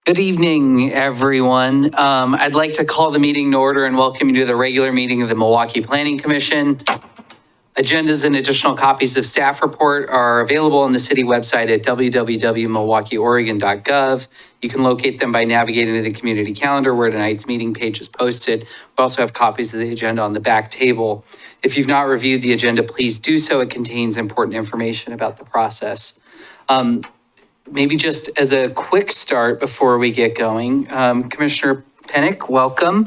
Good evening, everyone. I'd like to call the meeting to order and welcome you to the regular meeting of the Milwaukie Planning Commission. Agendas and additional copies of staff report are available on the city website at www.milwaukieoregon.gov. You can locate them by navigating to the community calendar where tonight's meeting page is posted. We also have copies of the agenda on the back table. If you've not reviewed the agenda, please do so. It contains important information about the process. Maybe just as a quick start before we get going, Commissioner Pennick, welcome.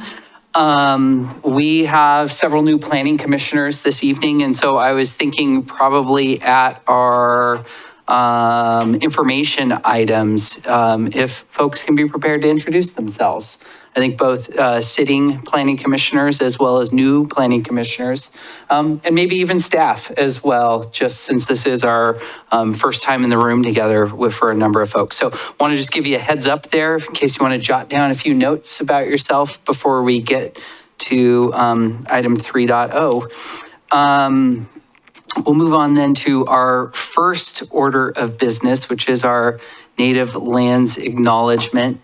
We have several new planning commissioners this evening, and so I was thinking probably at our information items, if folks can be prepared to introduce themselves. I think both sitting planning commissioners as well as new planning commissioners, and maybe even staff as well, just since this is our first time in the room together for a number of folks. So want to just give you a heads up there in case you want to jot down a few notes about yourself before we get to item 3.0. We'll move on then to our first order of business, which is our native lands acknowledgement.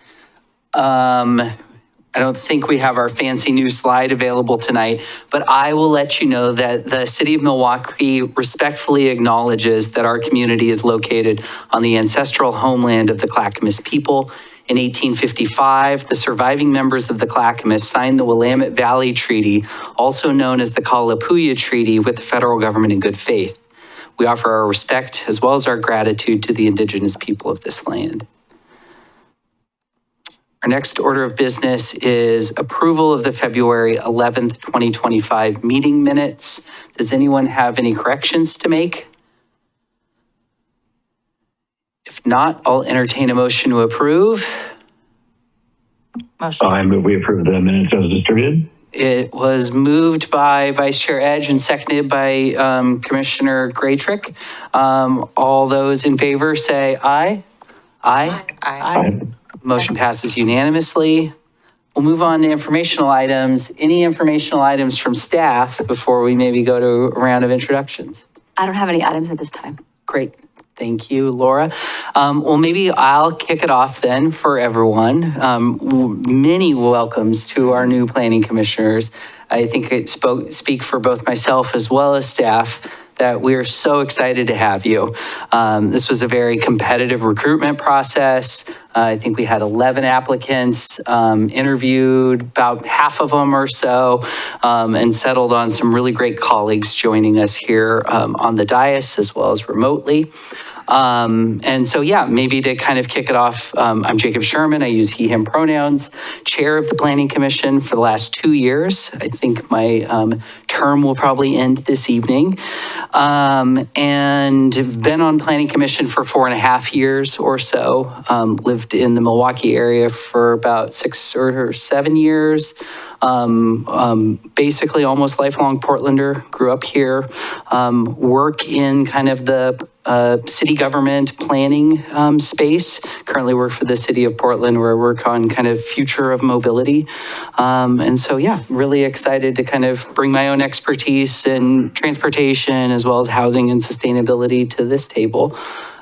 I don't think we have our fancy new slide available tonight, but I will let you know that the city of Milwaukee respectfully acknowledges that our community is located on the ancestral homeland of the Clackamas people. In 1855, the surviving members of the Clackamas signed the Willamette Valley Treaty, also known as the Kalapuya Treaty, with the federal government in good faith. We offer our respect as well as our gratitude to the indigenous people of this land. Our next order of business is approval of the February 11th, 2025 meeting minutes. Does anyone have any corrections to make? If not, I'll entertain a motion to approve. Motion. I move we approve the minutes as distributed. It was moved by Vice Chair Edge and seconded by Commissioner Graytrick. All those in favor say aye. Aye. Aye. Motion passes unanimously. We'll move on to informational items. Any informational items from staff before we maybe go to a round of introductions? I don't have any items at this time. Great. Thank you, Laura. Well, maybe I'll kick it off then for everyone. Many welcomes to our new planning commissioners. I think it speak for both myself as well as staff that we're so excited to have you. This was a very competitive recruitment process. I think we had 11 applicants, interviewed about half of them or so, and settled on some really great colleagues joining us here on the dais as well as remotely. And so, yeah, maybe to kind of kick it off, I'm Jacob Sherman. I use he, him pronouns, chair of the Planning Commission for the last 2 years. I think my term will probably end this evening. And been on Planning Commission for 4.5 years or so. Lived in the Milwaukie area for about 6 or 7 years. Basically almost lifelong Portlander, grew up here, work in kind of the city government planning space. Currently work for the city of Portland where I work on kind of future of mobility. And so, yeah, really excited to kind of bring my own expertise in transportation as well as housing and sustainability to this table.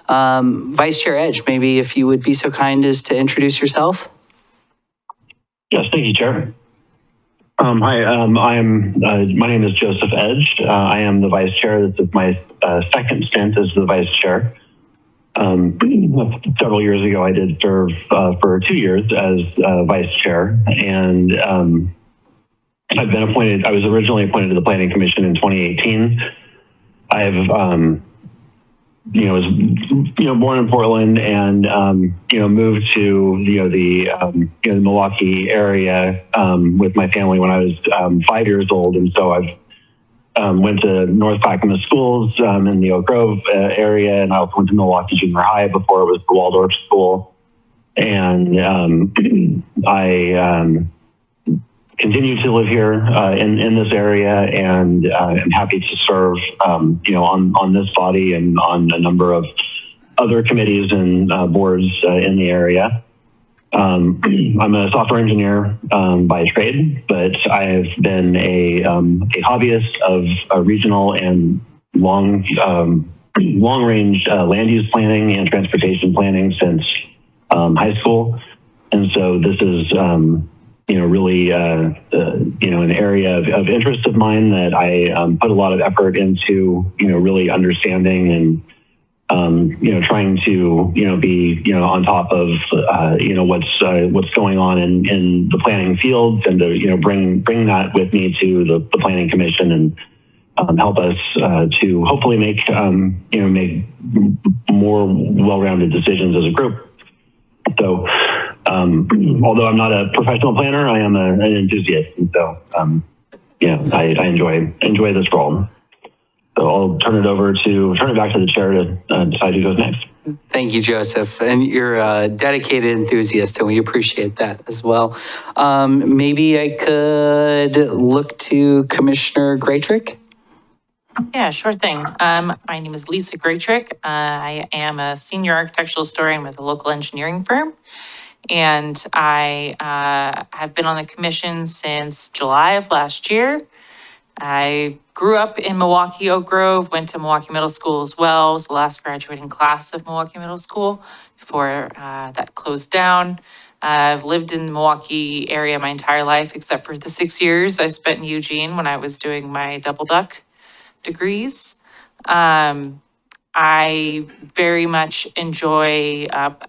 Vice Chair Edge, maybe if you would be so kind as to introduce yourself. Yes, thank you, Chair. Hi, my name is Joseph Edge. I am the vice chair. This is my second stint as the vice chair. Several years ago, I did serve for 2 years as vice chair, and I've been appointed. I was originally appointed to the Planning Commission in 2018. I've was born in Portland and moved to the Milwaukee area with my family when I was 5 years old, and so I've went to North Clackamas schools in the Oak Grove area, and I also went to Milwaukie Junior High before it was the Waldorf School, and I continue to live here in this area, and I'm happy to serve, on this body and on a number of other committees and boards in the area. I'm a software engineer by trade, but I have been a hobbyist of regional and long-range land use planning and transportation planning since high school. And so this is, really, an area of interest of mine that I put a lot of effort into, really understanding and, trying to, be, on top of, what's going on in the planning fields and to, bring that with me to the planning commission and help us to hopefully make more well-rounded decisions as a group. So, although I'm not a professional planner, I am an enthusiast, and so I enjoy this role. So I'll turn it back to the chair to decide who goes next. Thank you, Joseph. And you're a dedicated enthusiast, and we appreciate that as well. Maybe I could look to Commissioner Graytrick. Yeah, sure thing. My name is Lisa Graytrick. I am a senior architectural historian with a local engineering firm. And I have been on the commission since July of last year. I grew up in Milwaukie, Oak Grove, went to Milwaukie Middle School as well. Was the last graduating class of Milwaukie Middle School before that closed down. I've lived in the Milwaukie area my entire life, except for the 6 years I spent in Eugene when I was doing my double duck degrees. I very much enjoy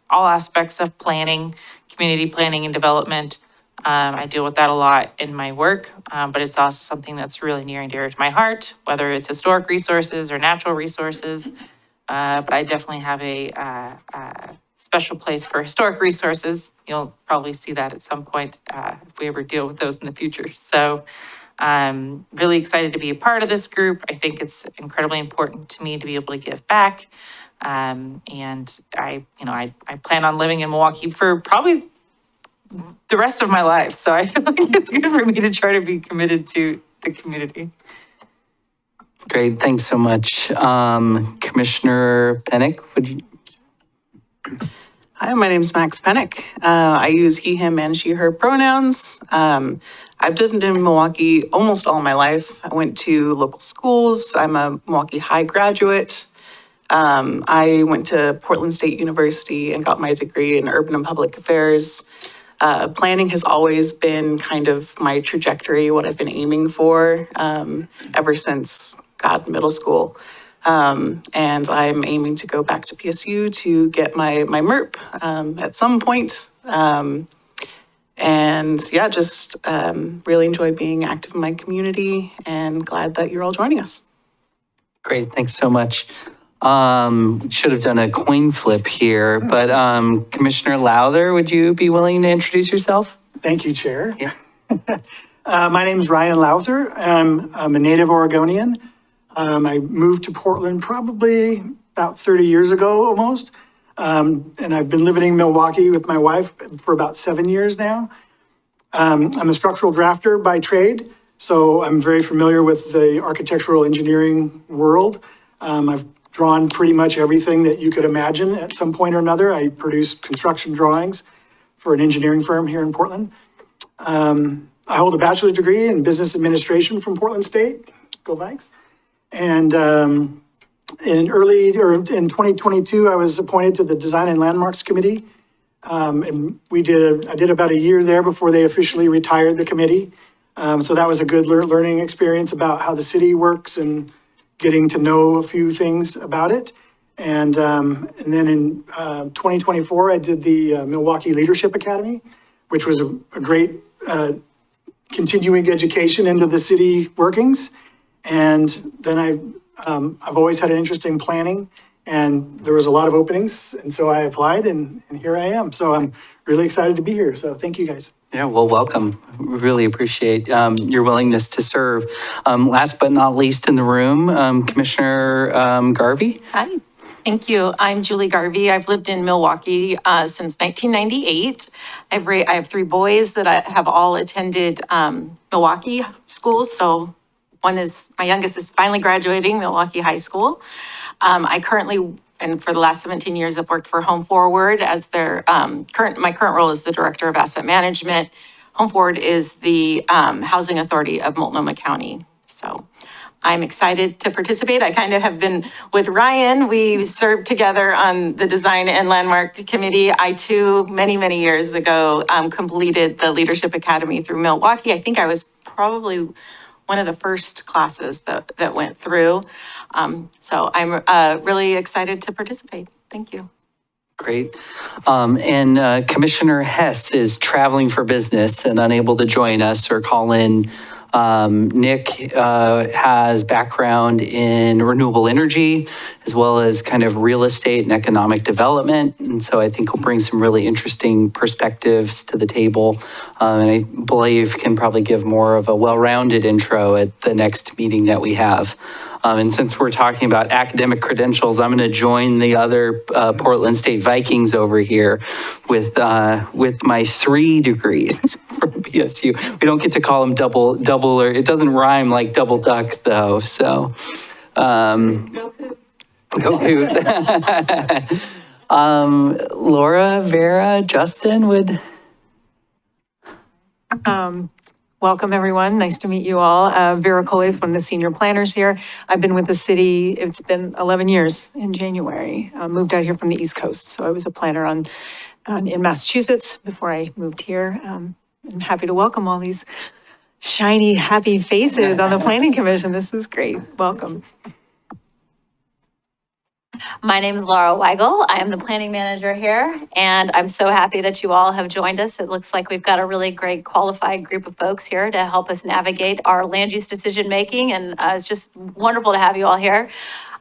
all aspects of planning, community planning and development. I deal with that a lot in my work, but it's also something that's really near and dear to my heart, whether it's historic resources or natural resources. But I definitely have a special place for historic resources. You'll probably see that at some point if we ever deal with those in the future. So I'm really excited to be a part of this group. I think it's incredibly important to me to be able to give back. And I plan on living in Milwaukie for probably the rest of my life. So I feel like it's good for me to try to be committed to the community. Great, thanks so much. Commissioner Pennick, would you? Hi, my name is Max Pennick. I use he, him, and she, her pronouns. I've lived in Milwaukie almost all my life. I went to local schools. I'm a Milwaukie High graduate. I went to Portland State University and got my degree in urban and public affairs. Planning has always been kind of my trajectory, what I've been aiming for ever since, middle school. And I'm aiming to go back to PSU to get my MERP at some point. Just really enjoy being active in my community and glad that you're all joining us. Great, thanks so much. Should have done a coin flip here, but Commissioner Lowther, would you be willing to introduce yourself? Thank you, Chair. Yeah. My name is Ryan Lowther. I'm a native Oregonian. I moved to Portland probably about 30 years ago almost. And I've been living in Milwaukie with my wife for about 7 years now. I'm a structural drafter by trade, so I'm very familiar with the architectural engineering world. I've drawn pretty much everything that you could imagine at some point or another. I produce construction drawings for an engineering firm here in Portland. I hold a bachelor's degree in business administration from Portland State. Go Vikes. And in 2022, I was appointed to the Design and Landmarks Committee. And I did about a year there before they officially retired the committee. So that was a good learning experience about how the city works and getting to know a few things about it. And then in 2024, I did the Milwaukie Leadership Academy, which was a great continuing education into the city workings. And then I've always had an interest in planning, and there was a lot of openings, and so I applied, and here I am. So I'm really excited to be here. So thank you, guys. Yeah, well, welcome. We really appreciate your willingness to serve. Last but not least in the room, Commissioner Garvey. Hi, thank you. I'm Julie Garvey. I've lived in Milwaukie since 1998. I have 3 boys that have all attended Milwaukie schools. So my youngest is finally graduating Milwaukie High School. I currently, and for the last 17 years, I've worked for Home Forward as their my current role is the Director of Asset Management. Home Forward is the Housing Authority of Multnomah County. So I'm excited to participate. I kind of have been with Ryan. We served together on the Design and Landmark Committee. I too, many, many years ago, completed the Leadership Academy through Milwaukie. I think I was probably one of the first classes that went through. So I'm really excited to participate. Thank you. Great. And Commissioner Hess is traveling for business and unable to join us or call in. Nick has background in renewable energy as well as kind of real estate and economic development. And so I think he'll bring some really interesting perspectives to the table. And I believe can probably give more of a well-rounded intro at the next meeting that we have. And since we're talking about academic credentials, I'm going to join the other Portland State Vikings over here with my 3 degrees from PSU. We don't get to call them double, or it doesn't rhyme like double duck though. So, go Cougs. Laura, Vera, Justin would. Welcome, everyone. Nice to meet you all. Vera Coley is one of the senior planners here. I've been with the city, it's been 11 years in January. Moved out here from the East Coast, so I was a planner in Massachusetts before I moved here. I'm happy to welcome all these shiny, happy faces on the Planning Commission. This is great. Welcome. My name is Laura Weigel. I am the planning manager here, and I'm so happy that you all have joined us. It looks like we've got a really great qualified group of folks here to help us navigate our land use decision making, and it's just wonderful to have you all here.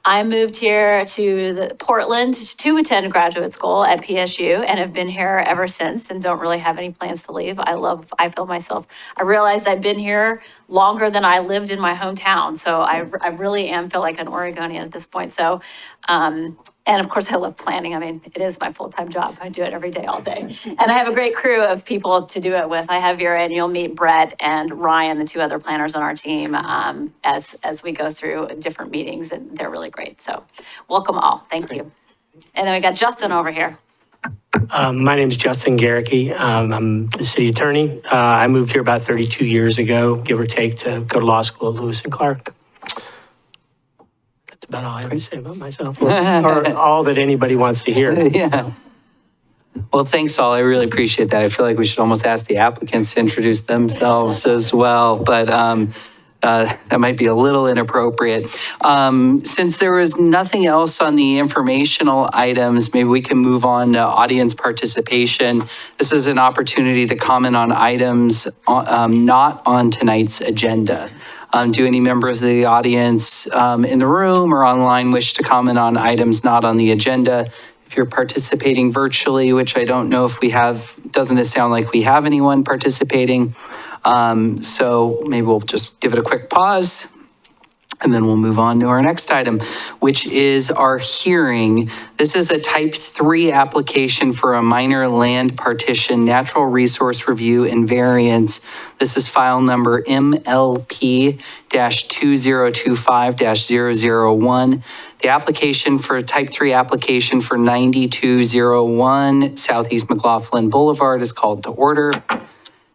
I moved here to Portland to attend graduate school at PSU and have been here ever since and don't really have any plans to leave. I realized I've been here longer than I lived in my hometown. So I really feel like an Oregonian at this point. So, and of course I love planning. I mean, it is my full-time job. I do it every day, all day. And I have a great crew of people to do it with. I have Vera, and you'll meet Brett and Ryan, the 2 other planners on our team, as we go through different meetings, and they're really great. So welcome all. Thank you. And then we got Justin over here. My name is Justin Garricky. I'm the city attorney. I moved here about 32 years ago, give or take, to go to law school at Lewis and Clark. That's about all I have to say about myself, or all that anybody wants to hear. Yeah. Well, thanks all. I really appreciate that. I feel like we should almost ask the applicants to introduce themselves as well, but that might be a little inappropriate. Since there was nothing else on the informational items, maybe we can move on to audience participation. This is an opportunity to comment on items not on tonight's agenda. Do any members of the audience in the room or online wish to comment on items not on the agenda? If you're participating virtually, which I don't know if we have, doesn't it sound like we have anyone participating? So maybe we'll just give it a quick pause and then we'll move on to our next item, which is our hearing. This is a type 3 application for a minor land partition, natural resource review and variance. This is file number MLP-2025-001. The application for type 3 application for 9201 Southeast McLoughlin Boulevard is called to order.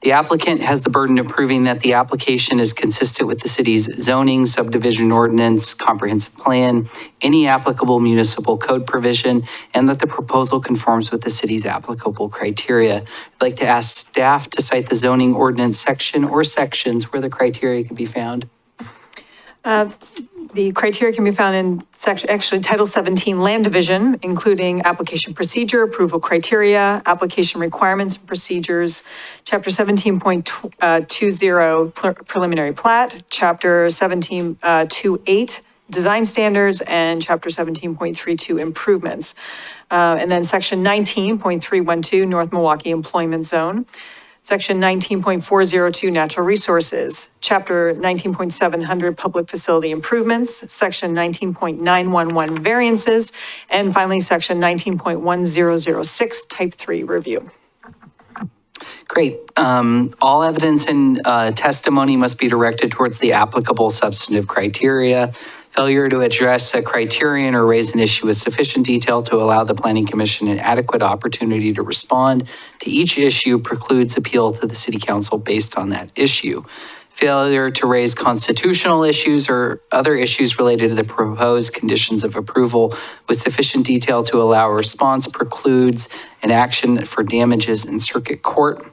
The applicant has the burden of proving that the application is consistent with the city's zoning, subdivision ordinance, comprehensive plan, any applicable municipal code provision, and that the proposal conforms with the city's applicable criteria. I'd like to ask staff to cite the zoning ordinance section or sections where the criteria can be found. The criteria can be found in Title 17 Land Division, including application procedure, approval criteria, application requirements and procedures, Chapter 17.20 preliminary plat, Chapter 17.28 design standards, and Chapter 17.32 improvements. And then Section 19.312 North Milwaukie Employment Zone. Section 19.402, Natural Resources, Chapter 19.700, Public Facility Improvements, Section 19.911, Variances, and finally, Section 19.1006, Type 3 Review. Great. All evidence and testimony must be directed towards the applicable substantive criteria. Failure to address a criterion or raise an issue with sufficient detail to allow the Planning Commission an adequate opportunity to respond to each issue precludes appeal to the City Council based on that issue. failure to raise constitutional issues or other issues related to the proposed conditions of approval with sufficient detail to allow a response precludes an action for damages in circuit court.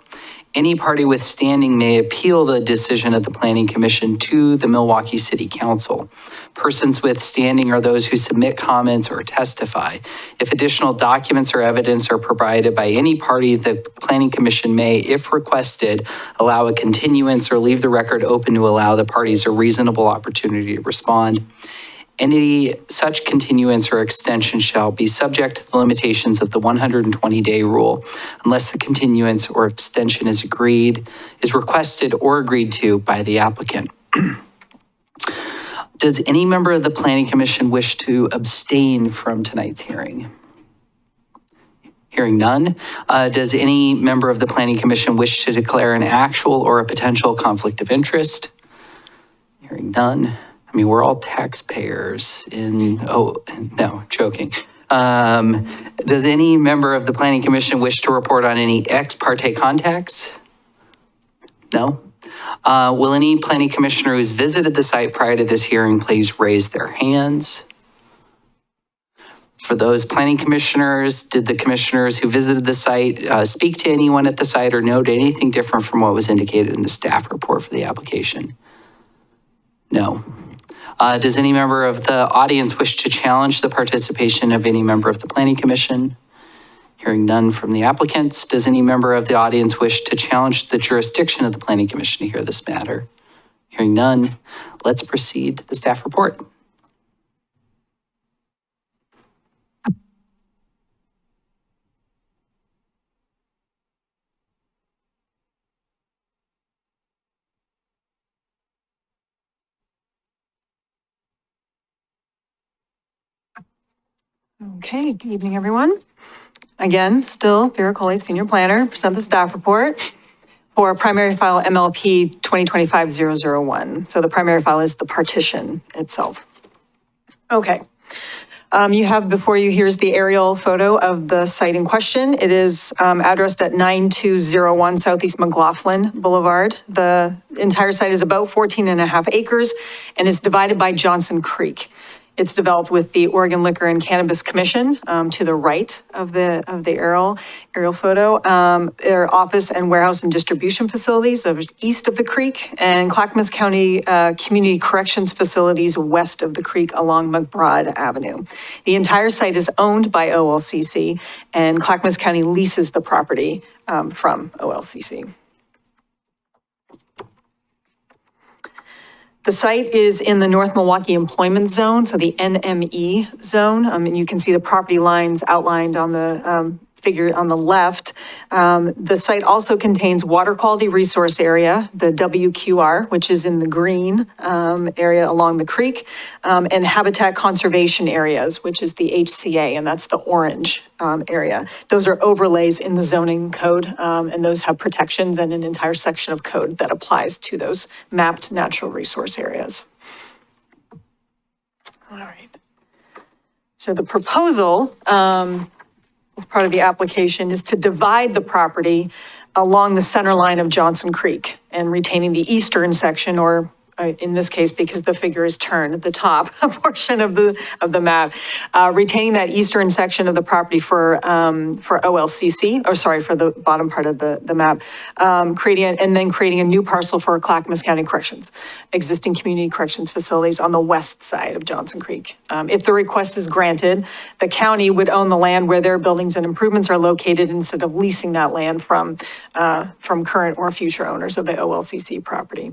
Any party with standing may appeal the decision of the Planning Commission to the Milwaukee City Council. Persons with standing are those who submit comments or testify. If additional documents or evidence are provided by any party, the Planning Commission may, if requested, allow a continuance or leave the record open to allow the parties a reasonable opportunity to respond. Any such continuance or extension shall be subject to the limitations of the 120-day rule unless the continuance or extension is requested or agreed to by the applicant. Does any member of the Planning Commission wish to abstain from tonight's hearing? Hearing none. Does any member of the Planning Commission wish to declare an actual or a potential conflict of interest? Hearing none. I mean, we're all taxpayers no, joking. Does any member of the Planning Commission wish to report on any ex parte contacts? No? Will any Planning Commissioner who's visited the site prior to this hearing please raise their hands? For those Planning Commissioners, did the commissioners who visited the site speak to anyone at the site or note anything different from what was indicated in the staff report for the application? No. Does any member of the audience wish to challenge the participation of any member of the Planning Commission? Hearing none from the applicants, does any member of the audience wish to challenge the jurisdiction of the Planning Commission to hear this matter? Hearing none, let's proceed to the staff report. Okay, good evening, everyone. Again, still Vera Coley, Senior Planner, present the staff report for primary file MLP 2025-001. So the primary file is the partition itself. Okay. You have before you, here's the aerial photo of the site in question. It is addressed at 9201 Southeast McLoughlin Boulevard. The entire site is about 14.5 acres and is divided by Johnson Creek. It's developed with the Oregon Liquor and Cannabis Commission to the right of the aerial photo. There are office and warehouse and distribution facilities east of the creek, and Clackamas County Community Corrections facilities west of the creek along McBride Avenue. The entire site is owned by OLCC, and Clackamas County leases the property from OLCC. The site is in the North Milwaukie Employment Zone, so the NME zone. And you can see the property lines outlined on the figure on the left. The site also contains water quality resource area, the WQR, which is in the green area along the creek, and habitat conservation areas, which is the HCA, and that's the orange area. Those are overlays in the zoning code, and those have protections and an entire section of code that applies to those mapped natural resource areas. All right. So the proposal, as part of the application, is to divide the property along the center line of Johnson Creek and retaining the eastern section, or in this case, because the figure is turned at the top portion of the map, retaining that eastern section of the property for OLCC, or sorry, for the bottom part of the map, creating a new parcel for Clackamas County Corrections, existing community corrections facilities on the west side of Johnson Creek. If the request is granted, the county would own the land where their buildings and improvements are located instead of leasing that land from current or future owners of the OLCC property.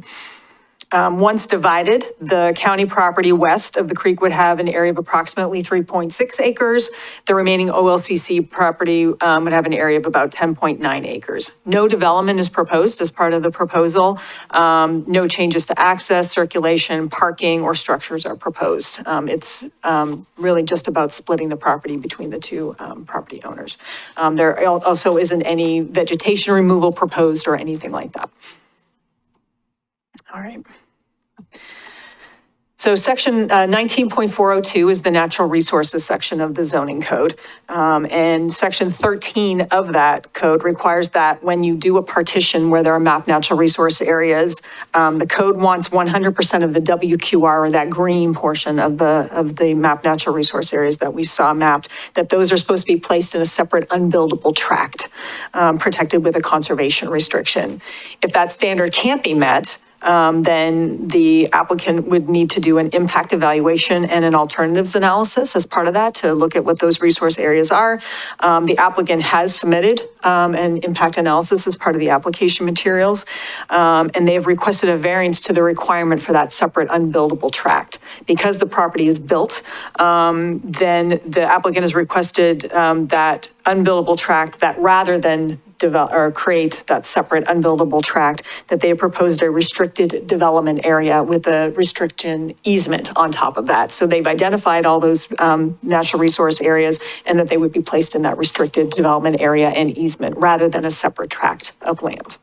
Once divided, the county property west of the creek would have an area of approximately 3.6 acres. The remaining OLCC property would have an area of about 10.9 acres. No development is proposed as part of the proposal. No changes to access, circulation, parking, or structures are proposed. It's really just about splitting the property between the two property owners. There also isn't any vegetation removal proposed or anything like that. All right. So section 19.402 is the natural resources section of the zoning code. And section 13 of that code requires that when you do a partition where there are mapped natural resource areas, the code wants 100% of the WQR, or that green portion of the mapped natural resource areas that we saw mapped, that those are supposed to be placed in a separate unbuildable tract, protected with a conservation restriction. If that standard can't be met, then the applicant would need to do an impact evaluation and an alternatives analysis as part of that to look at what those resource areas are. The applicant has submitted an impact analysis as part of the application materials, and they have requested a variance to the requirement for that separate unbuildable tract. Because the property is built, then the applicant has requested that unbuildable tract, that rather than develop or create that separate unbuildable tract, that they have proposed a restricted development area with a restriction easement on top of that. So they've identified all those natural resource areas, and that they would be placed in that restricted development area and easement rather than a separate tract of land.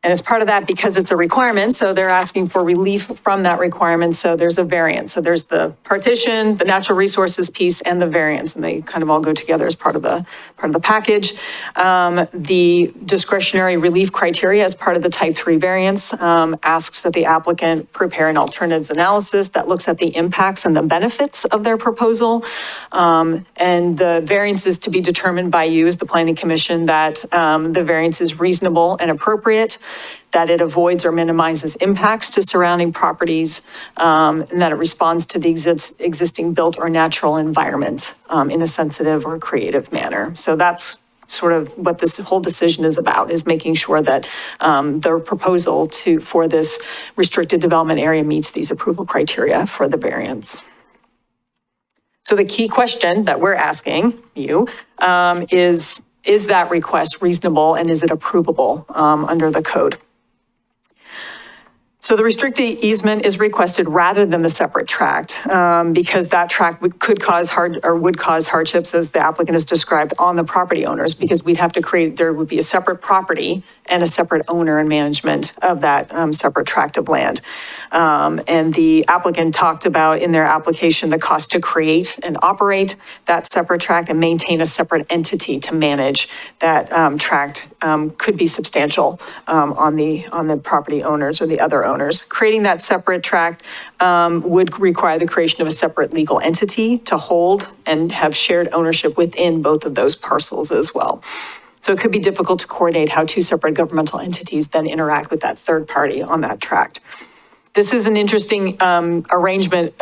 And as part of that, because it's a requirement, so they're asking for relief from that requirement, so there's a variance. So there's the partition, the natural resources piece, and the variance, and they kind of all go together as part of the package. The discretionary relief criteria as part of the type 3 variance asks that the applicant prepare an alternatives analysis that looks at the impacts and the benefits of their proposal. And the variance is to be determined by you as the Planning Commission, that the variance is reasonable and appropriate, that it avoids or minimizes impacts to surrounding properties, and that it responds to the existing built or natural environment in a sensitive or creative manner. So that's sort of what this whole decision is about, is making sure that the proposal for this restricted development area meets these approval criteria for the variance. So the key question that we're asking you is that request reasonable, and is it approvable under the code? So the restricted easement is requested rather than the separate tract, because that tract would cause hardships, as the applicant has described, on the property owners, because we'd have to there would be a separate property and a separate owner and management of that separate tract of land. And the applicant talked about in their application the cost to create and operate that separate tract and maintain a separate entity to manage that tract could be substantial on the property owners or the other owners. Creating that separate tract would require the creation of a separate legal entity to hold and have shared ownership within both of those parcels as well. So it could be difficult to coordinate how two separate governmental entities then interact with that third party on that tract. This is an interesting arrangement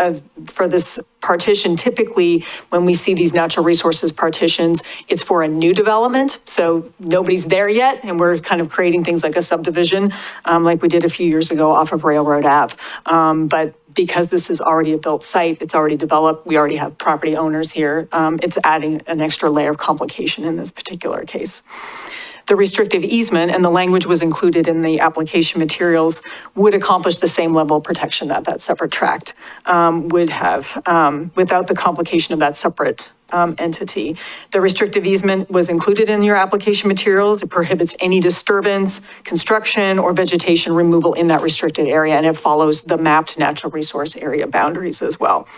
for this partition. Typically, when we see these natural resources partitions, it's for a new development. So nobody's there yet, and we're kind of creating things like a subdivision, like we did a few years ago off of Railroad Ave. But because this is already a built site, it's already developed, we already have property owners here, it's adding an extra layer of complication in this particular case. The restrictive easement, and the language was included in the application materials, would accomplish the same level of protection that that separate tract would have without the complication of that separate entity. The restrictive easement was included in your application materials. It prohibits any disturbance, construction, or vegetation removal in that restricted area, and it follows the mapped natural resource area boundaries as well.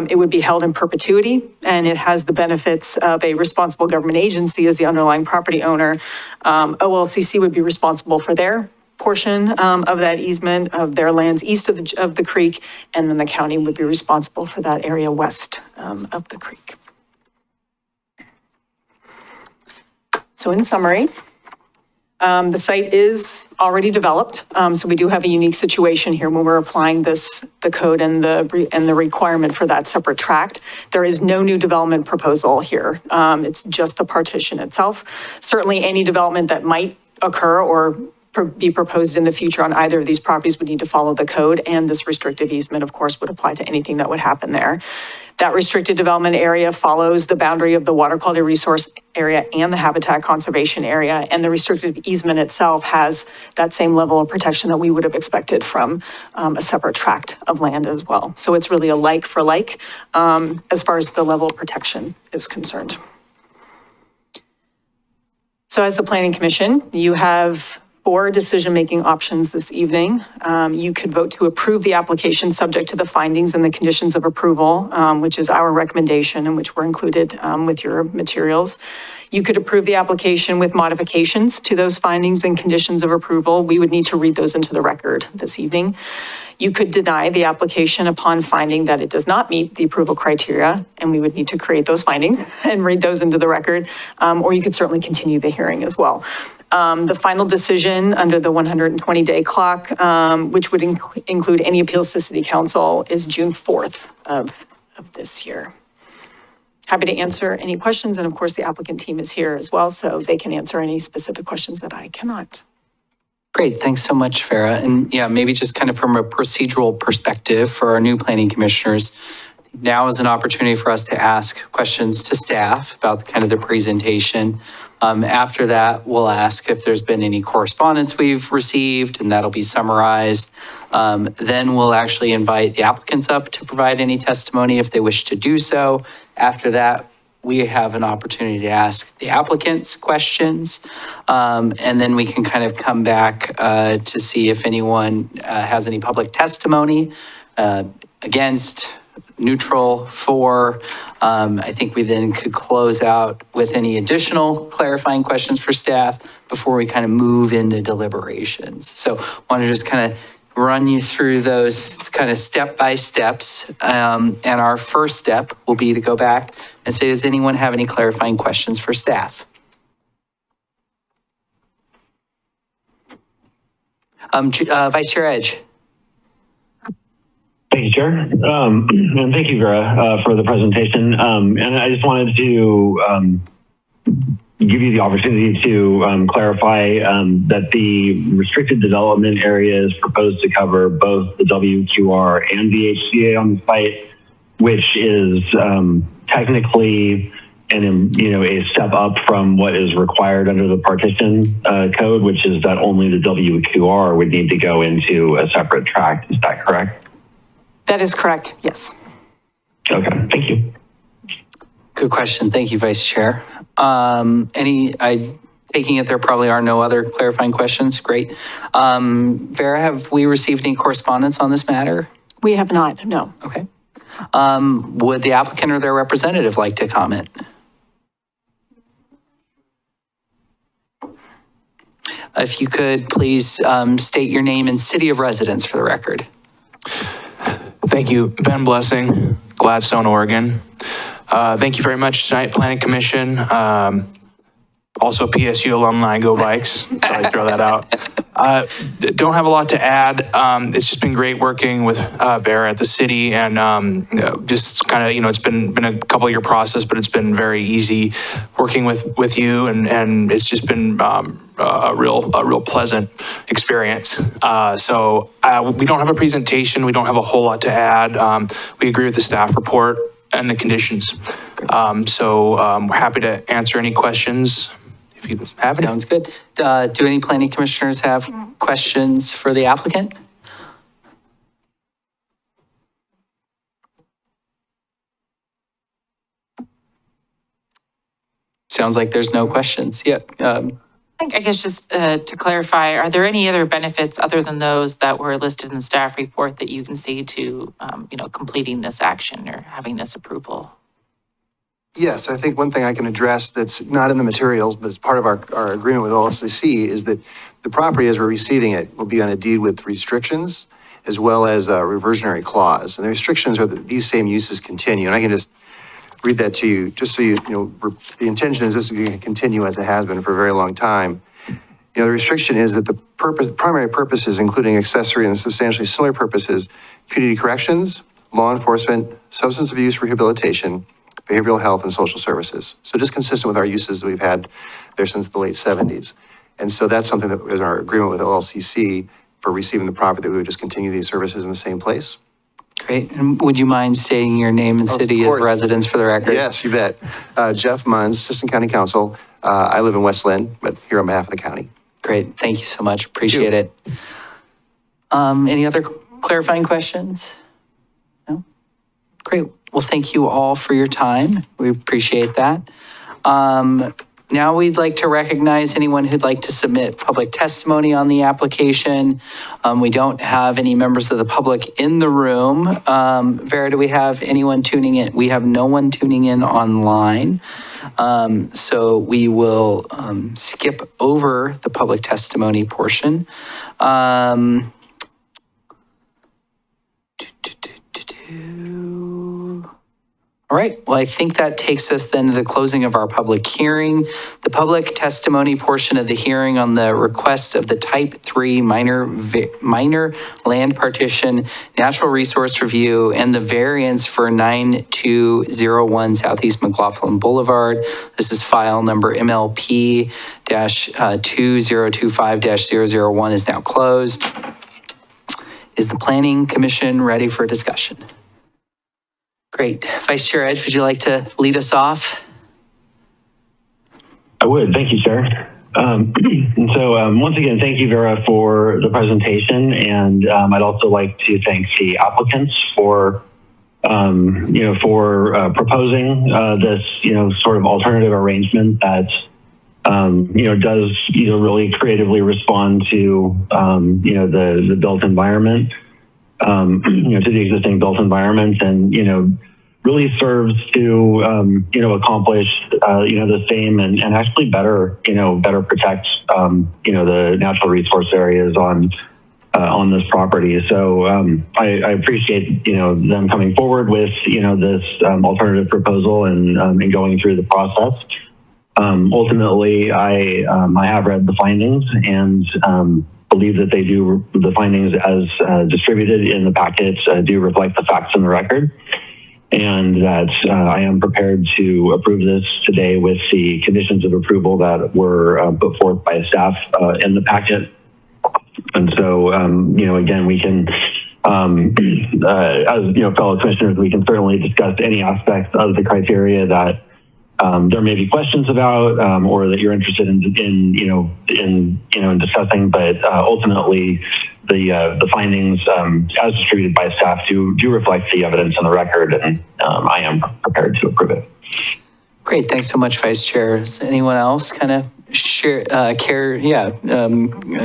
It would be held in perpetuity, and it has the benefits of a responsible government agency as the underlying property owner. OLCC would be responsible for their portion of that easement of their lands east of the creek, and then the county would be responsible for that area west of the creek. So in summary, the site is already developed, so we do have a unique situation here when we're applying the code and the requirement for that separate tract. There is no new development proposal here. It's just the partition itself. Certainly any development that might occur or be proposed in the future on either of these properties would need to follow the code, and this restrictive easement, of course, would apply to anything that would happen there. That restricted development area follows the boundary of the water quality resource area and the habitat conservation area, and the restricted easement itself has that same level of protection that we would have expected from a separate tract of land as well. So it's really a like for like as far as the level of protection is concerned. So as the Planning Commission, you have 4 decision-making options this evening. You could vote to approve the application subject to the findings and the conditions of approval, which is our recommendation and which were included with your materials. You could approve the application with modifications to those findings and conditions of approval. We would need to read those into the record this evening. You could deny the application upon finding that it does not meet the approval criteria, and we would need to create those findings and read those into the record, or you could certainly continue the hearing as well. The final decision under the 120-day clock, which would include any appeals to City Council, is June 4th of this year. Happy to answer any questions, and of course, the applicant team is here as well, so they can answer any specific questions that I cannot. Great, thanks so much, Farah. And yeah, maybe just kind of from a procedural perspective for our new planning commissioners, now is an opportunity for us to ask questions to staff about kind of the presentation. After that, we'll ask if there's been any correspondence we've received, and that'll be summarized. Then we'll actually invite the applicants up to provide any testimony if they wish to do so. After that, we have an opportunity to ask the applicants questions, and then we can kind of come back to see if anyone has any public testimony against, neutral, for. I think we then could close out with any additional clarifying questions for staff before we kind of move into deliberations. So I want to just kind of run you through those kind of step-by-steps. And our first step will be to go back and say, does anyone have any clarifying questions for staff? Vice Chair Edge. Thank you, Chair. And thank you, Vera, for the presentation. And I just wanted to give you the opportunity to clarify that the restricted development area is proposed to cover both the WQR and the HCA on the site, which is technically a step up from what is required under the partition code, which is that only the WQR would need to go into a separate tract. Is that correct? That is correct, yes. Okay, thank you. Good question. Thank you, Vice Chair. Taking it there probably are no other clarifying questions. Great. Vera, have we received any correspondence on this matter? We have not, no. Okay. Would the applicant or their representative like to comment? If you could please state your name and city of residence for the record. Thank you. Ben Blessing, Gladstone, Oregon. Thank you very much tonight, Planning Commission. Also PSU alumni, go Bikes. Thought I'd throw that out. Don't have a lot to add. It's just been great working with Vera at the city, and just kind of, it's been a couple year process, but it's been very easy working with you, and it's just been a real pleasant experience. So we don't have a presentation. We don't have a whole lot to add. We agree with the staff report and the conditions. So we're happy to answer any questions if you have any. Sounds good. Do any planning commissioners have questions for the applicant? Sounds like there's no questions. Yeah. I guess just to clarify, are there any other benefits other than those that were listed in the staff report that you can see to, completing this action or having this approval? Yes, I think one thing I can address that's not in the materials, but as part of our agreement with OLCC, is that the property as we're receiving it will be on a deed with restrictions as well as a reversionary clause. And the restrictions are that these same uses continue. And I can just read that to you, just so you know, the intention is this is going to continue as it has been for a very long time. The restriction is that the primary purposes, including accessory and substantially similar purposes, community corrections, law enforcement, substance abuse rehabilitation, behavioral health, and social services. So just consistent with our uses that we've had there since the late 70s. And so that's something that is our agreement with OLCC for receiving the property, that we would just continue these services in the same place. Great. And would you mind stating your name and city of residence for the record? Yes, you bet. Jeff Munns, Assistant County Counsel. I live in West Lynn, but here on behalf of the county. Great. Thank you so much. Appreciate it. Any other clarifying questions? No? Great. Well, thank you all for your time. We appreciate that. now we'd like to recognize anyone who'd like to submit public testimony on the application. We don't have any members of the public in the room. Vera, do we have anyone tuning in? We have no one tuning in online. So we will skip over the public testimony portion. All right, well, I think that takes us then to the closing of our public hearing. The public testimony portion of the hearing on the request of the Type 3 minor land partition, natural resource review, and the variance for 9201 Southeast McLoughlin Boulevard. This is file number MLP-2025-001 is now closed. Is the Planning Commission ready for discussion? Great. Vice Chair Edge, would you like to lead us off? I would. Thank you, Chair. Once again, thank you, Vera, for the presentation. And I'd also like to thank the applicants for, proposing this, sort of alternative arrangement that, does, really creatively respond to, the built environment. To the existing built environment and, really serves to, accomplish, the same and actually better protect, the natural resource areas on this property. So I appreciate, them coming forward with, this alternative proposal and going through the process. Ultimately, I have read the findings and believe that the findings as distributed in the packet do reflect the facts in the record, and that I am prepared to approve this today with the conditions of approval that were put forth by staff in the packet. And so, again, we can, as fellow commissioners, we can certainly discuss any aspects of the criteria that there may be questions about, or that you're interested in discussing, but ultimately the findings as distributed by staff do reflect the evidence in the record, and I am prepared to approve it. Great, thanks so much, Vice Chair. Does anyone else kind of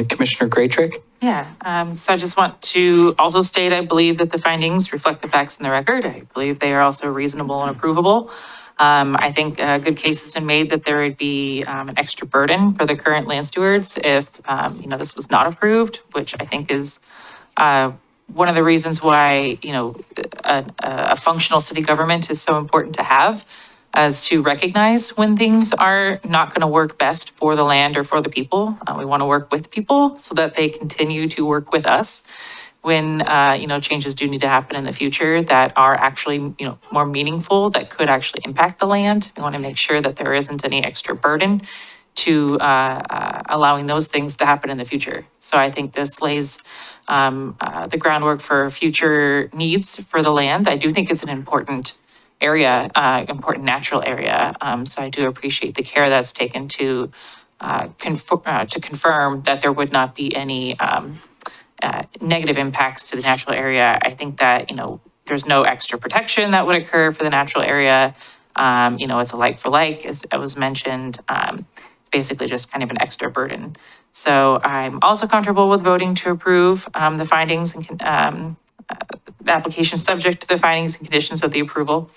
Commissioner Graytrick? Yeah, so I just want to also state, I believe that the findings reflect the facts in the record. I believe they are also reasonable and approvable. I think a good case has been made that there would be an extra burden for the current land stewards if, this was not approved, which I think is one of the reasons why, a functional city government is so important to have, as to recognize when things are not going to work best for the land or for the people. We want to work with people so that they continue to work with us when, changes do need to happen in the future that are actually, more meaningful, that could actually impact the land. We want to make sure that there isn't any extra burden to allowing those things to happen in the future. So I think this lays the groundwork for future needs for the land. I do think it's an important area, important natural area. So I do appreciate the care that's taken to confirm that there would not be any negative impacts to the natural area. I think that, there's no extra protection that would occur for the natural area. It's a like for like, as it was mentioned. It's basically just kind of an extra burden. So I'm also comfortable with voting to approve the findings and the application subject to the findings and conditions of the approval.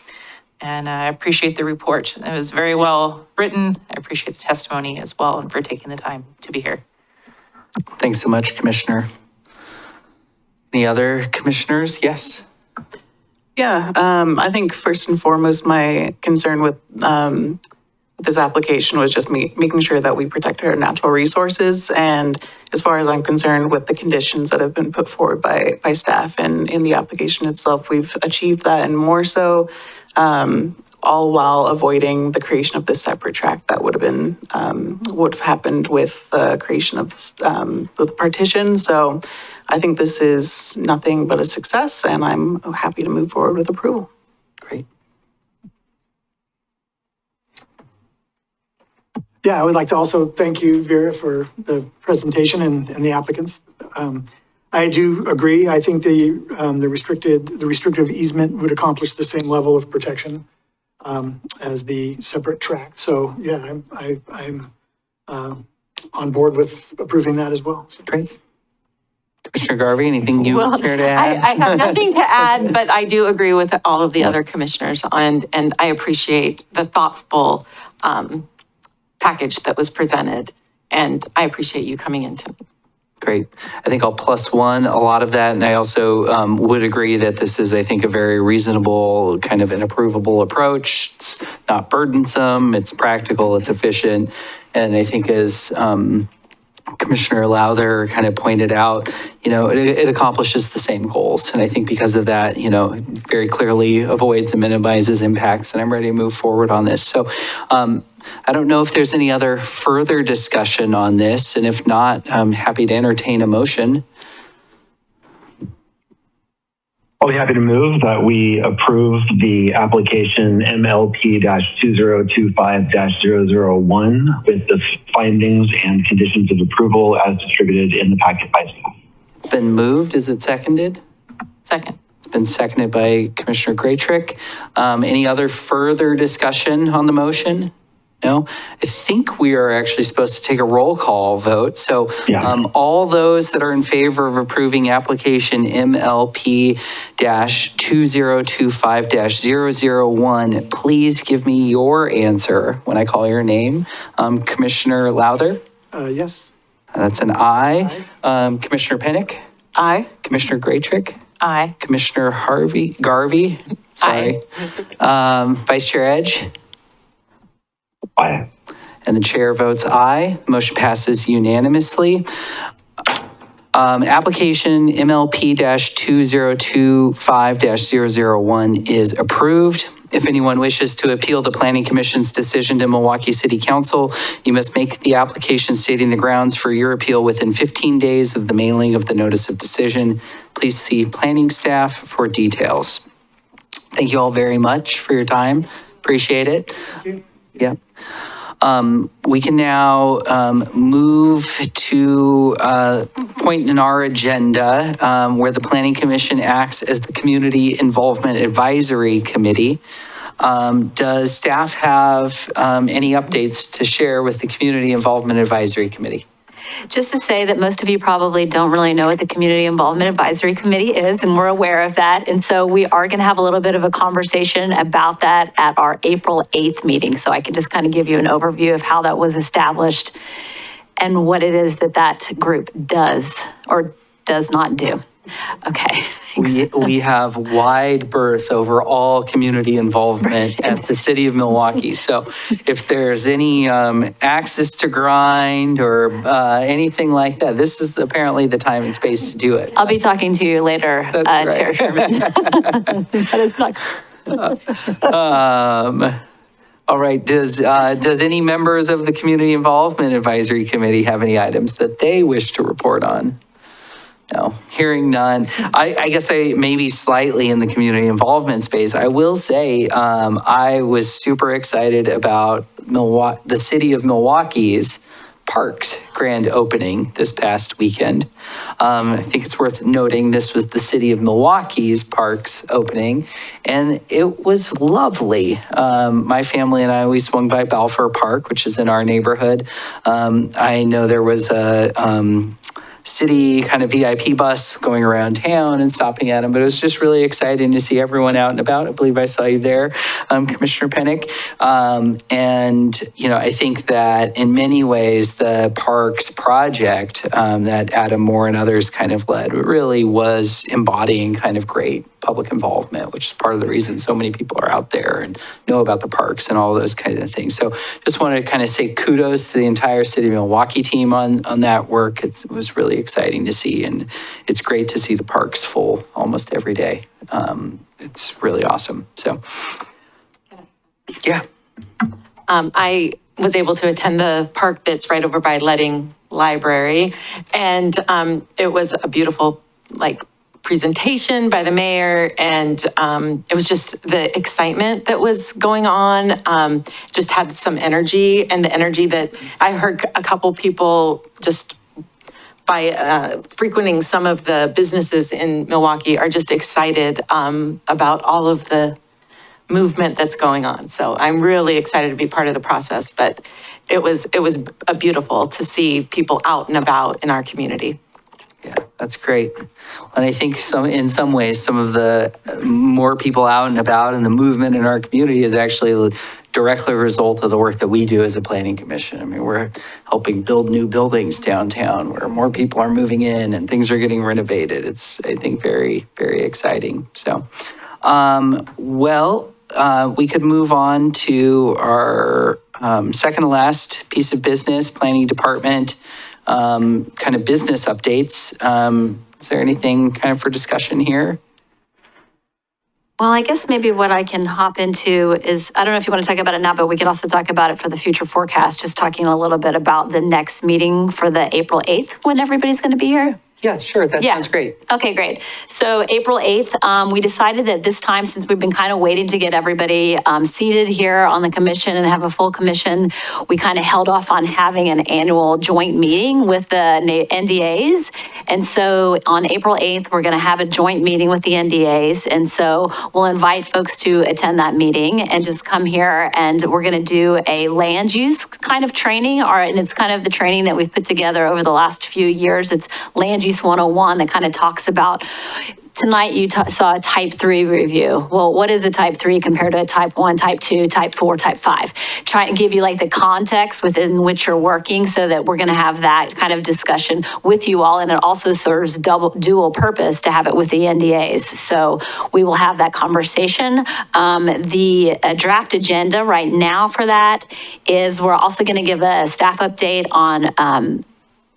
And I appreciate the report. It was very well written. I appreciate the testimony as well and for taking the time to be here. Thanks so much, Commissioner. Any other commissioners? Yes. Yeah, I think first and foremost, my concern with this application was just making sure that we protect our natural resources. And as far as I'm concerned with the conditions that have been put forward by staff and in the application itself, we've achieved that and more so, all while avoiding the creation of this separate tract that would have happened with the creation of the partition. So I think this is nothing but a success, and I'm happy to move forward with approval. Great. Yeah, I would like to also thank you, Vera, for the presentation and the applicants. I do agree. I think the restrictive easement would accomplish the same level of protection as the separate tract. So yeah, I'm on board with approving that as well. Great. Commissioner Garvey, anything you Well, care to add? I have nothing to add, but I do agree with all of the other commissioners, and I appreciate the thoughtful package that was presented, and I appreciate you coming in tonight. Great. I think I'll +1 a lot of that. And I also would agree that this is, I think, a very reasonable, kind of an approvable approach. It's not burdensome, it's practical, it's efficient. And I think as Commissioner Lowther kind of pointed out, it accomplishes the same goals. And I think because of that, very clearly avoids and minimizes impacts. And I'm ready to move forward on this. So I don't know if there's any other further discussion on this. And if not, I'm happy to entertain a motion. I'll be happy to move that we approve the application MLP-2025-001 with the findings and conditions of approval as distributed in the packet by staff. It's been moved. Is it seconded? Second. It's been seconded by Commissioner Graytrick. Any other further discussion on the motion? No? I think we are actually supposed to take a roll call vote. So all those that are in favor of approving application MLP-2025-001, please give me your answer when I call your name. Commissioner Lowther? Yes. That's an aye. Commissioner Pennick? Aye. Commissioner Graytrick? Aye. Commissioner Garvey? Sorry. Vice Chair Edge? Aye. And the chair votes aye. Motion passes unanimously. Application MLP-2025-001 is approved. If anyone wishes to appeal the Planning Commission's decision to Milwaukee City Council, you must make the application stating the grounds for your appeal within 15 days of the mailing of the notice of decision. Please see planning staff for details. Thank you all very much for your time. Appreciate it. Yeah. We can now move to a point in our agenda where the Planning Commission acts as the Community Involvement Advisory Committee. Does staff have any updates to share with the Community Involvement Advisory Committee? Just to say that most of you probably don't really know what the Community Involvement Advisory Committee is, and we're aware of that. And so we are going to have a little bit of a conversation about that at our April 8th meeting. So I can just kind of give you an overview of how that was established and what it is that that group does or does not do. Okay. We have wide berth over all community involvement at the city of Milwaukee. So if there's any axes to grind or anything like that, this is apparently the time and space to do it. I'll be talking to you later, That's right. Chair Sherman. That is not. All right, does any members of the Community Involvement Advisory Committee have any items that they wish to report on? No, hearing none. I guess I maybe slightly in the community involvement space. I will say I was super excited about the city of Milwaukee's Parks grand opening this past weekend. I think it's worth noting this was the city of Milwaukee's Parks opening, and it was lovely. My family and I, we swung by Balfour Park, which is in our neighborhood. I know there was a city kind of VIP bus going around town and stopping at them, but it was just really exciting to see everyone out and about. I believe I saw you there, Commissioner Pennick. And, I think that in many ways, the parks project that Adam Moore and others kind of led really was embodying kind of great public involvement, which is part of the reason so many people are out there and know about the parks and all those kind of things. So just wanted to kind of say kudos to the entire City of Milwaukee team on that work. It was really exciting to see, and it's great to see the parks full almost every day. It's really awesome. So, yeah. I was able to attend the park that's right over by Leading Library, and it was a beautiful, presentation by the mayor, and it was just the excitement that was going on, just had some energy, and the energy that I heard a couple people just by frequenting some of the businesses in Milwaukee are just excited about all of the movement that's going on. So I'm really excited to be part of the process, but it was beautiful to see people out and about in our community. Yeah, that's great. And I think in some ways, some of the more people out and about and the movement in our community is actually directly a result of the work that we do as a planning commission. I mean, we're helping build new buildings downtown where more people are moving in and things are getting renovated. It's, I think, very, very exciting. So, we could move on to our second to last piece of business, planning department, kind of business updates. Is there anything kind of for discussion here? Well, I guess maybe what I can hop into is, I don't know if you want to talk about it now, but we could also talk about it for the future forecast, just talking a little bit about the next meeting for the April 8th, when everybody's going to be here. Yeah, sure. That sounds great. Okay, great. So April 8th, we decided that this time, since we've been kind of waiting to get everybody seated here on the commission and have a full commission, we kind of held off on having an annual joint meeting with the NDAs. And so on April 8th, we're going to have a joint meeting with the NDAs. And so we'll invite folks to attend that meeting and just come here, and we're going to do a land use kind of training, and it's kind of the training that we've put together over the last few years. It's land use 101 that kind of talks about, tonight you saw a type 3 review. Well, what is a type 3 compared to a type 1, type 2, type 4, type 5? Try and give you like the context within which you're working, so that we're going to have that kind of discussion with you all. And it also serves dual purpose to have it with the NDAs. So we will have that conversation. The draft agenda right now for that is, we're also going to give a staff update on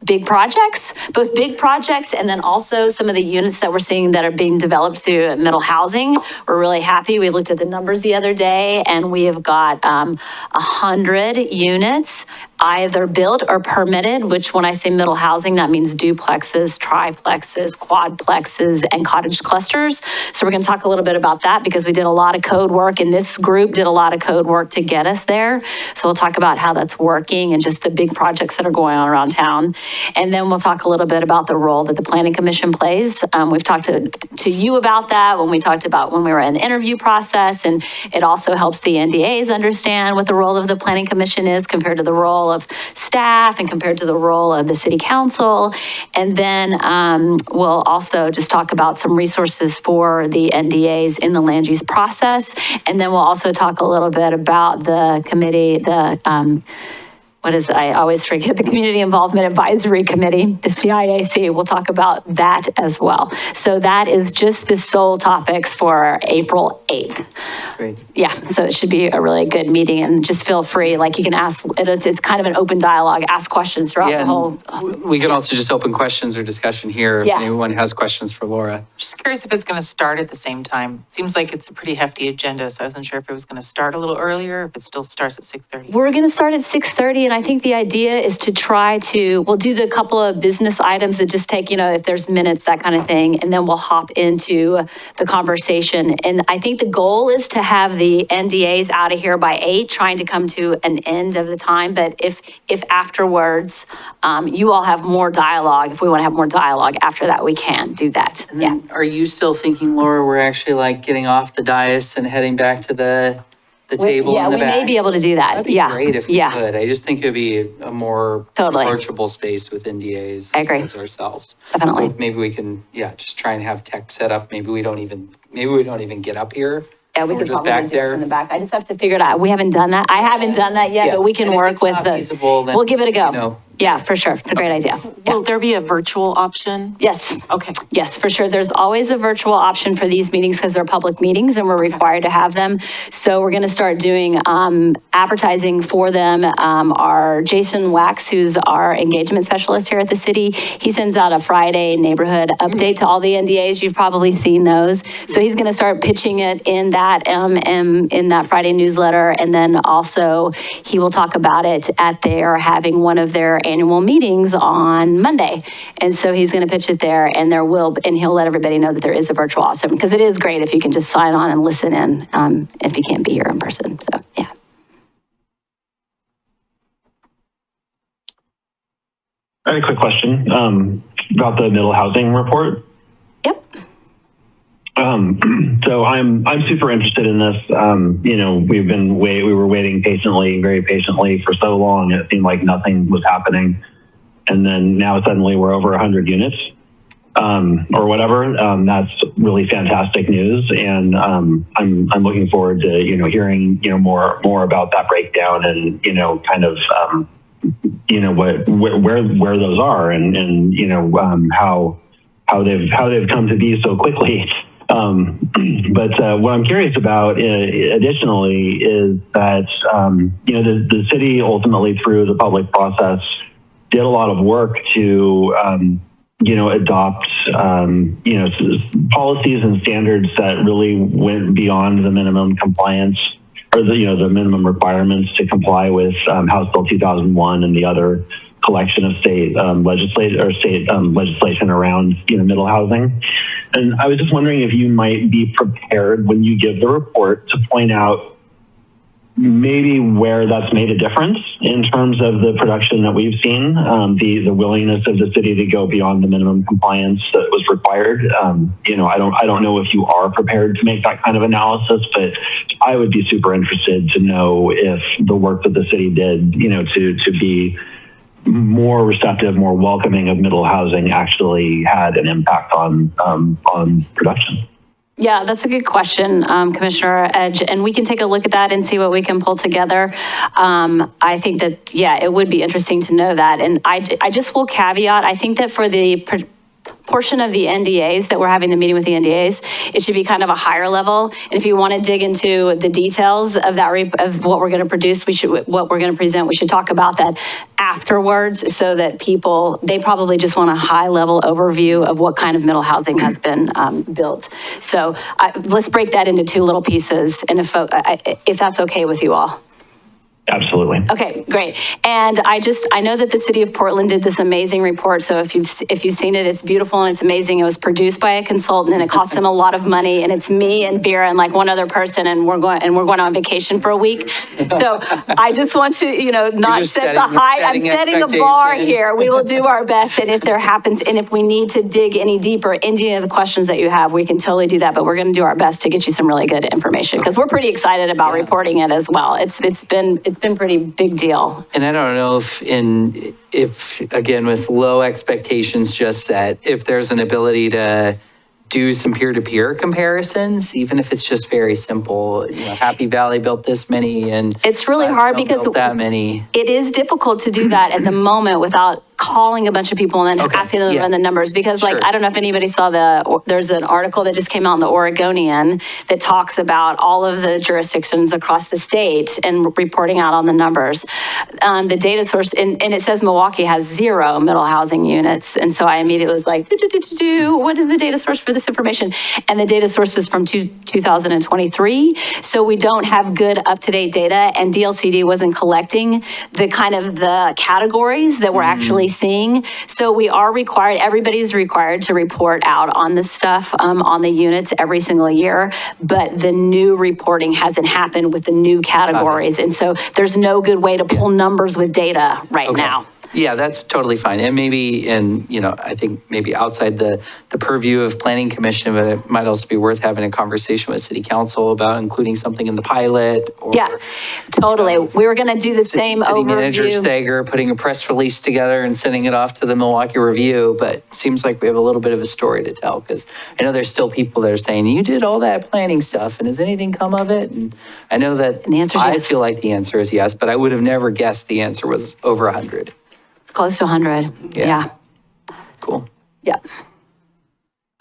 big projects, both big projects and then also some of the units that we're seeing that are being developed through middle housing. We're really happy. We looked at the numbers the other day, and we have got 100 units either built or permitted, which when I say middle housing, that means duplexes, triplexes, quadplexes, and cottage clusters. So we're going to talk a little bit about that, because we did a lot of code work, and this group did a lot of code work to get us there. So we'll talk about how that's working and just the big projects that are going on around town. And then we'll talk a little bit about the role that the Planning Commission plays. We've talked to you about that when we talked about when we were in the interview process, and it also helps the NDAs understand what the role of the Planning Commission is compared to the role of staff and compared to the role of the City Council. And then we'll also just talk about some resources for the NDAs in the land use process. And then we'll also talk a little bit about the committee, I always forget, the Community Involvement Advisory Committee, the CIAC. We'll talk about that as well. So that is just the sole topics for April 8th. Great. Yeah, so it should be a really good meeting, and just feel free, like you can ask, it's kind of an open dialogue, ask questions throughout the whole. We can also just open questions or discussion here if Yeah. anyone has questions for Laura. Just curious if it's going to start at the same time. Seems like it's a pretty hefty agenda, so I wasn't sure if it was going to start a little earlier, if it still starts at 6:30. We're going to start at 6:30, and I think the idea is to we'll do the couple of business items that just take, if there's minutes, that kind of thing, and then we'll hop into the conversation. And I think the goal is to have the NDAs out of here by 8, trying to come to an end of the time. But if afterwards you all have more dialogue, if we want to have more dialogue after that, we can do that. Yeah. Are you still thinking, Laura, we're actually like getting off the dais and heading back to the table Yeah, in the we back? may be able to do that. That'd be Yeah. great if we Yeah. could. I just think it'd be a more Totally. approachable space with NDAs I agree. as ourselves. Definitely. Maybe we can, just try and have tech set up. Maybe we don't even get up here. Yeah, we We're could just probably back do it there. in the back. I just have to figure it out. We haven't done that. I haven't done that yet, Yeah. but we can And if work it's with not the. feasible, then, We'll give it a go. you know. Yeah, for sure. It's a great idea. Yeah. Will there be a virtual option? Yes. Okay. Yes, for sure. There's always a virtual option for these meetings because they're public meetings and we're required to have them. So we're going to start doing advertising for them. Our Jason Wax, who's our engagement specialist here at the city, he sends out a Friday neighborhood update to all the NDAs. You've probably seen those. So he's going to start pitching it in that Friday newsletter. And then also he will talk about it at having one of their annual meetings on Monday. And so he's going to pitch it there, and he'll let everybody know that there is a virtual option, because it is great if you can just sign on and listen in if you can't be here in person. So, yeah. I had a quick question about the middle housing report. Yep. So I'm super interested in this. You know, we were waiting patiently, very patiently for so long. It seemed like nothing was happening. And then now suddenly we're over 100 units, or whatever. That's really fantastic news. And, I'm looking forward to, you know, hearing, you know, more about that breakdown and, you know, kind of, you know, where those are and, you know, how they've come to be so quickly. But what I'm curious about additionally is that, you know, the city ultimately through the public process did a lot of work to, you know, adopt, you know, policies and standards that really went beyond the minimum compliance or the, you know, the minimum requirements to comply with House Bill 2001 and the other collection of state legislation around, you know, middle housing. And I was just wondering if you might be prepared when you give the report to point out maybe where that's made a difference in terms of the production that we've seen, the willingness of the city to go beyond the minimum compliance that was required. You know, I don't know if you are prepared to make that kind of analysis, but I would be super interested to know if the work that the city did, you know, to be more receptive, more welcoming of middle housing actually had an impact on production. Yeah, that's a good question, Commissioner Edge, and we can take a look at that and see what we can pull together. I think that, yeah, it would be interesting to know that. And I just will caveat, I think that for the portion of the NDAs that we're having the meeting with the NDAs, it should be kind of a higher level. And if you want to dig into the details of that, of what we're going to produce, what we're going to present, we should talk about that afterwards so that they probably just want a high level overview of what kind of middle housing has been built. So let's break that into two little pieces. And if that's okay with you all. Absolutely. Okay, great. And I know that the city of Portland did this amazing report. So if you've seen it, it's beautiful and it's amazing. It was produced by a consultant and it cost them a lot of money. And it's me and Vera and like one other person, and we're going on vacation for a week. So I just want to, you know, not set the high. I'm setting a bar here. We will do our best. And if there happens, and if we need to dig any deeper into any of the questions that you have, we can totally do that. But we're going to do our best to get you some really good information because we're pretty excited about reporting it as well. It's been pretty big deal. And I don't know if again, with low expectations just set, if there's an ability to do some peer-to-peer comparisons, even if it's just very simple. You know, Happy Valley built this many and it's really hard because built that many. It is difficult to do that at the moment without calling a bunch of people and then asking them to run the numbers because like, I don't know if anybody saw there's an article that just came out in the Oregonian that talks about all of the jurisdictions across the state and reporting out on the numbers. The data source, and it says Milwaukie has 0 middle housing units. And so I immediately was like, what is the data source for this information? And the data source was from 2023. So we don't have good up-to-date data and DLCD wasn't collecting the kind of the categories that we're actually seeing. So we are required, everybody's required to report out on this stuff, on the units every single year, but the new reporting hasn't happened with the new categories. And so there's no good way to pull numbers with data right now. Yeah, that's totally fine. And maybe I think maybe outside the purview of Planning Commission, but it might also be worth having a conversation with City Council about including something in the pilot. Or, yeah, totally. We were going to do the same City overview. Manager Stager putting a press release together and sending it off to the Milwaukie Review, but it seems like we have a little bit of a story to tell because I know there's still people that are saying, you did all that planning stuff and has anything come of it? And I know that and the answer is I yes. feel like the answer is yes, but I would have never guessed the answer was over 100. Close to 100. Yeah. Cool. Yeah.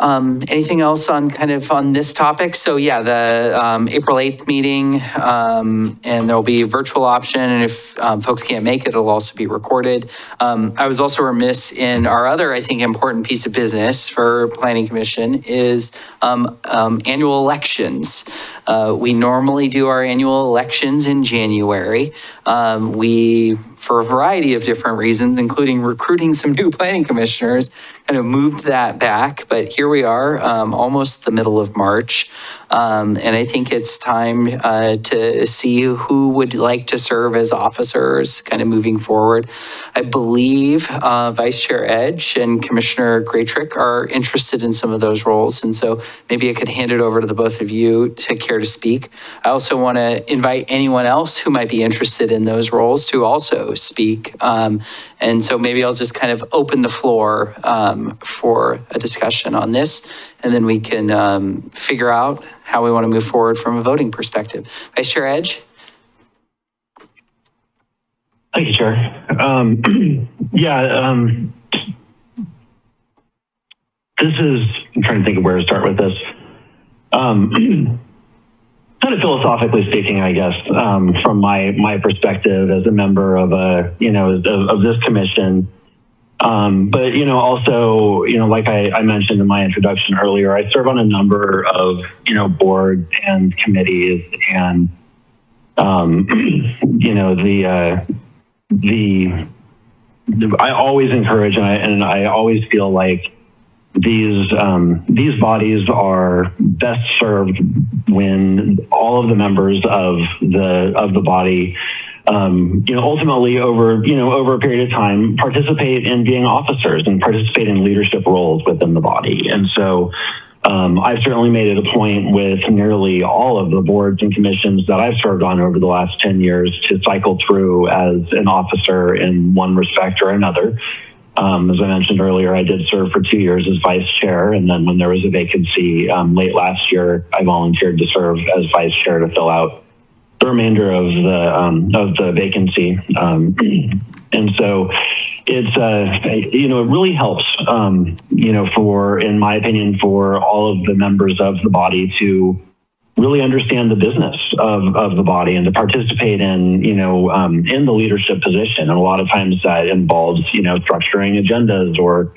Anything else on this topic? So yeah, the April 8th meeting, and there'll be a virtual option. And if folks can't make it, it'll also be recorded. I was also remiss in our other, I think, important piece of business for Planning Commission is annual elections. We normally do our annual elections in January. We, for a variety of different reasons, including recruiting some new planning commissioners, kind of moved that back. But here we are, almost the middle of March. And I think it's time to see who would like to serve as officers kind of moving forward. I believe Vice Chair Edge and Commissioner Graytrick are interested in some of those roles. And so maybe I could hand it over to the both of you to care to speak. I also want to invite anyone else who might be interested in those roles to also speak. And so maybe I'll just kind of open the floor for a discussion on this, and then we can figure out how we want to move forward from a voting perspective. Vice Chair Edge? Thank you, Chair. This is, I'm trying to think of where to start with this. Kind of philosophically speaking, I guess, from my perspective as a member of of this commission. But, also, like I mentioned in my introduction earlier, I serve on a number of, boards and committees, and, I always encourage, and I always feel like these bodies are best served when all of the members of the body, ultimately over a period of time, participate in being officers and participate in leadership roles within the body. And so I've certainly made it a point with nearly all of the boards and commissions that I've served on over the last 10 years to cycle through as an officer in one respect or another. As I mentioned earlier, I did serve for 2 years as vice chair, and then when there was a vacancy late last year, I volunteered to serve as vice chair to fill out the remainder of the vacancy. And so it's it really helps in my opinion, for all of the members of the body to really understand the business of the body and to participate in the leadership position. And a lot of times that involves structuring agendas or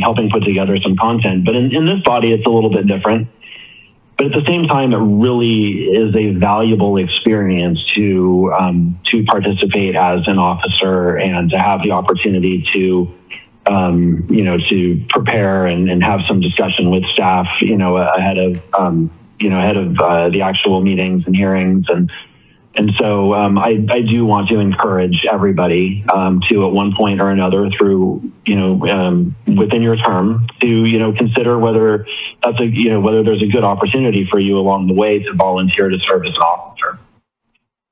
helping put together some content. But in this body, it's a little bit different. But at the same time, it really is a valuable experience to participate as an officer and to have the opportunity to prepare and have some discussion with staff, ahead of the actual meetings and hearings. And so I do want to encourage everybody to, at one point or another, through within your term, to consider whether that's whether there's a good opportunity for you along the way to volunteer to serve as an officer.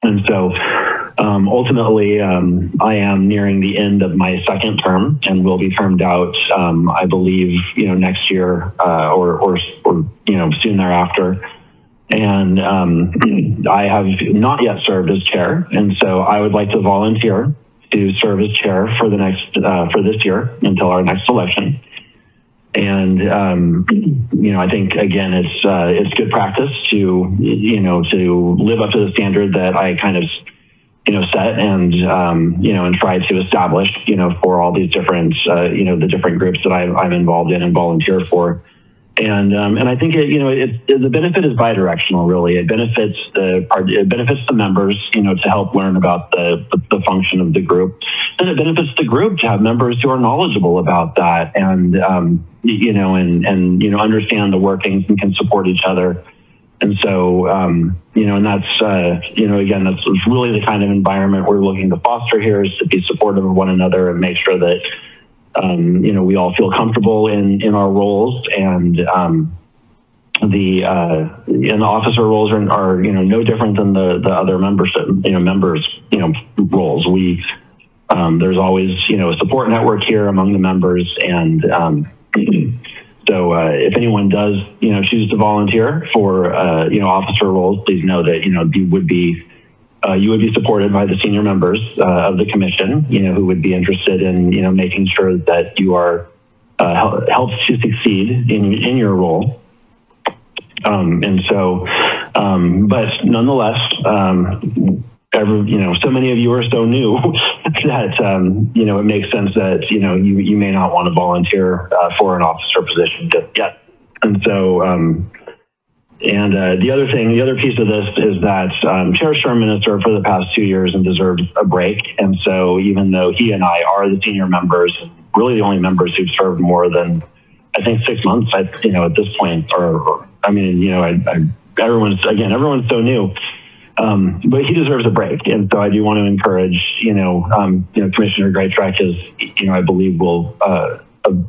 And so ultimately, I am nearing the end of my second term and will be termed out, I believe, next year or soon thereafter. And I have not yet served as chair, and so I would like to volunteer to serve as chair for this year until our next election. And I think again it's good practice to live up to the standard that I kind of set and and try to establish for all these different the different groups that I'm involved in and volunteer for. And I think the benefit is bidirectional. Really, it benefits the members, to help learn about the function of the group, and it benefits the group to have members who are knowledgeable about that and understand the workings and can support each other. And so and that's again, that's really the kind of environment we're looking to foster here, is to be supportive of one another and make sure that we all feel comfortable in our roles, and the officer roles are no different than the other members roles. There's always a support network here among the members, and so if anyone does choose to volunteer for officer roles, please know that you would be supported by the senior members of the commission, who would be interested in, making sure that you are helped to succeed in your role. And so, but nonetheless, so many of you are so new that, it makes sense that, you may not want to volunteer for an officer position just yet. And so, the other piece of this is that Chair Sherman has served for the past 2 years and deserved a break. And so even though he and I are the senior members, really the only members who've served more than I think 6 months, at this point, everyone's so new. But he deserves a break. And so I do want to encourage, Commissioner Greattrack I believe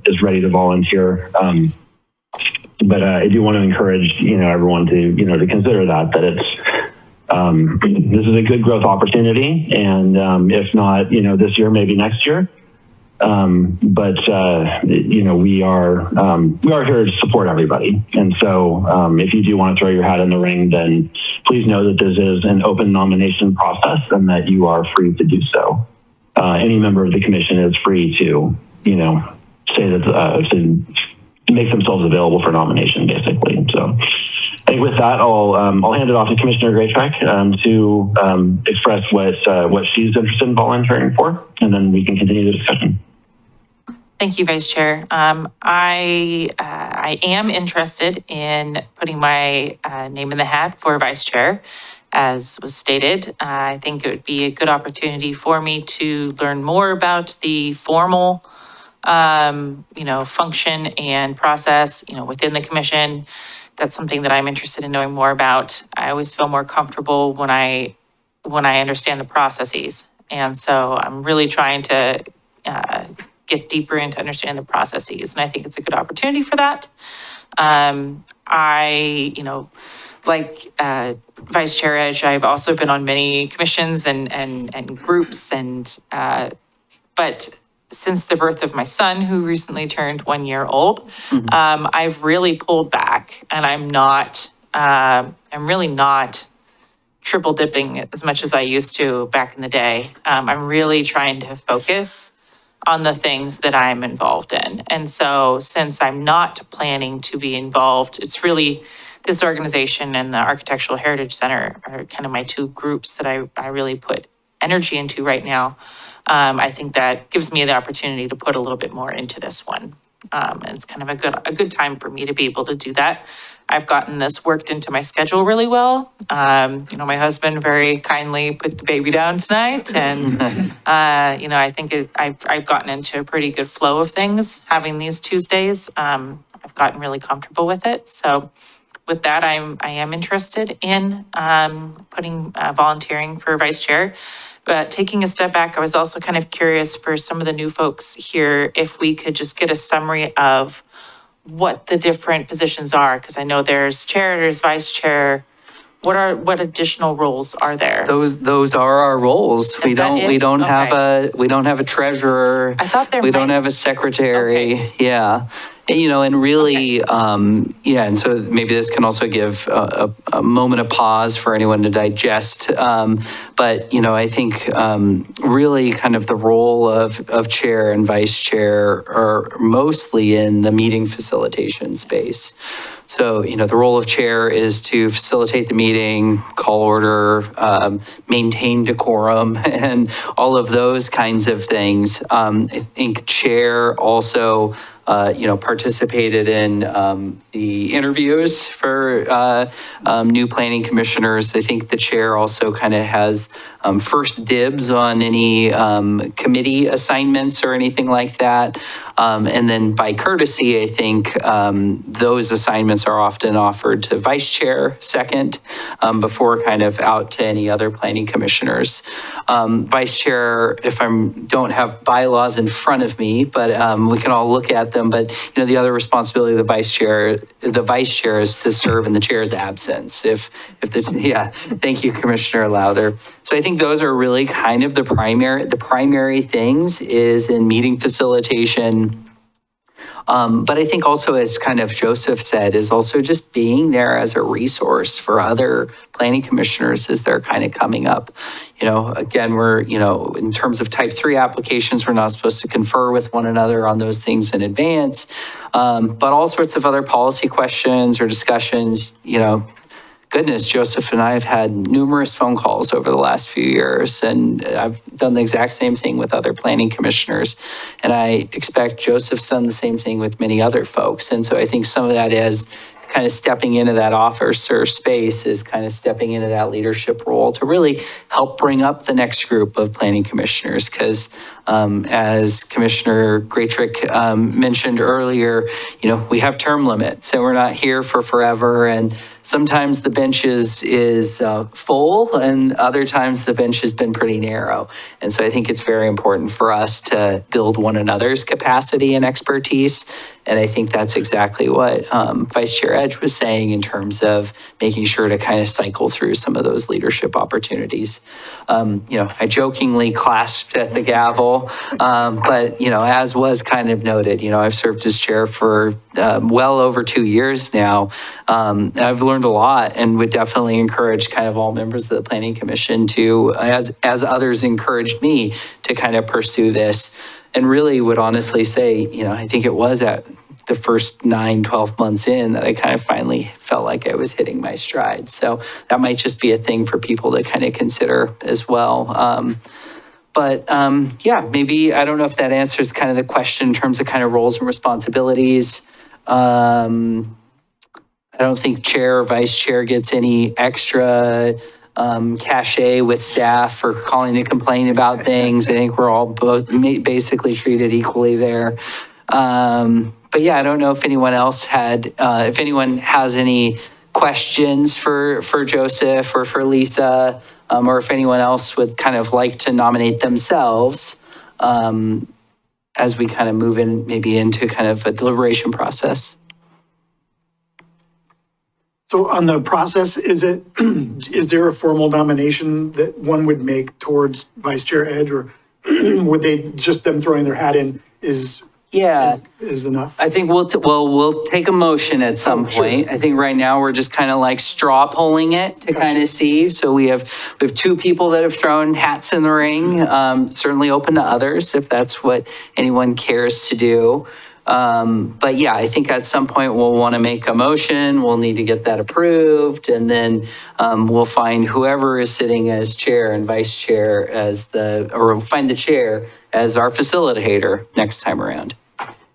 is ready to volunteer. But I do want to encourage, everyone to consider that it's, this is a good growth opportunity. And if not, this year, maybe next year. But we are here to support everybody. And so if you do want to throw your hat in the ring, then please know that this is an open nomination process and that you are free to do so. Any member of the commission is free to, say that, to make themselves available for nomination, basically. So I think with that, I'll hand it off to Commissioner Greattrack to express what she's interested in volunteering for, and then we can continue the discussion. Thank you, Vice Chair. I am interested in putting my name in the hat for Vice Chair. As was stated, I think it would be a good opportunity for me to learn more about the formal, function and process, within the commission. That's something that I'm interested in knowing more about. I always feel more comfortable when I understand the processes. And so I'm really trying to get deeper into understanding the processes. And I think it's a good opportunity for that. Like Vice Chair Edge, I've also been on many commissions and groups but since the birth of my son, who recently turned 1 year old, I've really pulled back, and I'm really not triple dipping as much as I used to back in the day. I'm really trying to focus on the things that I'm involved in. And so since I'm not planning to be involved, it's really this organization and the Architectural Heritage Center are kind of my two groups that I really put energy into right now. I think that gives me the opportunity to put a little bit more into this one. And it's kind of a good time for me to be able to do that. I've gotten this worked into my schedule really well. My husband very kindly put the baby down tonight, and I think I've gotten into a pretty good flow of things having these Tuesdays. I've gotten really comfortable with it. So with that, I am interested in volunteering for Vice Chair. But taking a step back, I was also kind of curious for some of the new folks here, if we could just get a summary of what the different positions are, because I know there's chair, there's vice chair. What additional roles are there? Those are our roles. We don't have a treasurer. I thought we don't have a secretary. Okay. Yeah. And really, and so maybe this can also give a moment of pause for anyone to digest. But I think really kind of the role of chair and vice chair are mostly in the meeting facilitation space. So, the role of chair is to facilitate the meeting, call order, maintain decorum, and all of those kinds of things. I think chair also participated in the interviews for new planning commissioners. I think the chair also kind of has first dibs on any committee assignments or anything like that. And then by courtesy, I think those assignments are often offered to vice chair second before kind of out to any other planning commissioners. Vice chair, if I don't have bylaws in front of me, but we can all look at them. But the other responsibility of the vice chair is to serve in the chair's absence. Thank you, Commissioner Lowther. So I think those are really kind of the primary things is in meeting facilitation. But I think also, as kind of Joseph said, is also just being there as a resource for other planning commissioners as they're kind of coming up. Again, we're, in terms of type 3 applications, we're not supposed to confer with one another on those things in advance. But all sorts of other policy questions or discussions, goodness, Joseph and I have had numerous phone calls over the last few years, and I've done the exact same thing with other planning commissioners. And I expect Joseph's done the same thing with many other folks. And so I think some of that is kind of stepping into that officer space, is kind of stepping into that leadership role to really help bring up the next group of planning commissioners. Because As Commissioner Graytrick mentioned earlier, we have term limits and we're not here for forever. And sometimes the bench is full and other times the bench has been pretty narrow. And so I think it's very important for us to build one another's capacity and expertise. And I think that's exactly what Vice Chair Edge was saying in terms of making sure to kind of cycle through some of those leadership opportunities. I jokingly clasped at the gavel, but, as was kind of noted, I've served as chair for well over 2 years now. I've learned a lot and would definitely encourage kind of all members of the Planning Commission to, as others encouraged me, to kind of pursue this. And really would honestly say, I think it was at the first 9-12 months in that I kind of finally felt like I was hitting my stride. So that might just be a thing for people to kind of consider as well. Maybe, I don't know if that answers kind of the question in terms of kind of roles and responsibilities. I don't think chair or vice chair gets any extra cachet with staff for calling to complain about things. I think we're all both basically treated equally there. I don't know if anyone else if anyone has any questions for Joseph or for Lisa, or if anyone else would kind of like to nominate themselves as we kind of move in maybe into kind of a deliberation process. So on the process, is there a formal nomination that one would make towards Vice Chair Edge, or would they just them throwing their hat in is enough? I think we'll take a motion at some point. Sure. I think right now we're just kind of like straw polling it to kind of see. So we have 2 people that have thrown hats in the ring, certainly open to others if that's what anyone cares to do. I think at some point we'll want to make a motion. We'll need to get that approved, and then we'll find whoever is sitting as chair and vice chair or we'll find the chair as our facilitator next time around.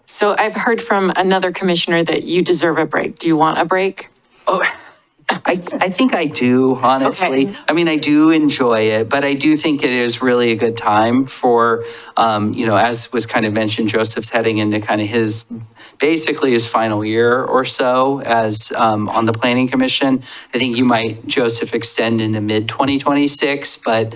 So I've heard from another commissioner that you deserve a break. Do you want a break? Oh, I think I do, honestly. Okay. I mean, I do enjoy it, but I do think it is really a good time for, as was kind of mentioned, Joseph's heading into kind of his final year or so as on the Planning Commission. I think you might, Joseph, extend into mid-2026, but,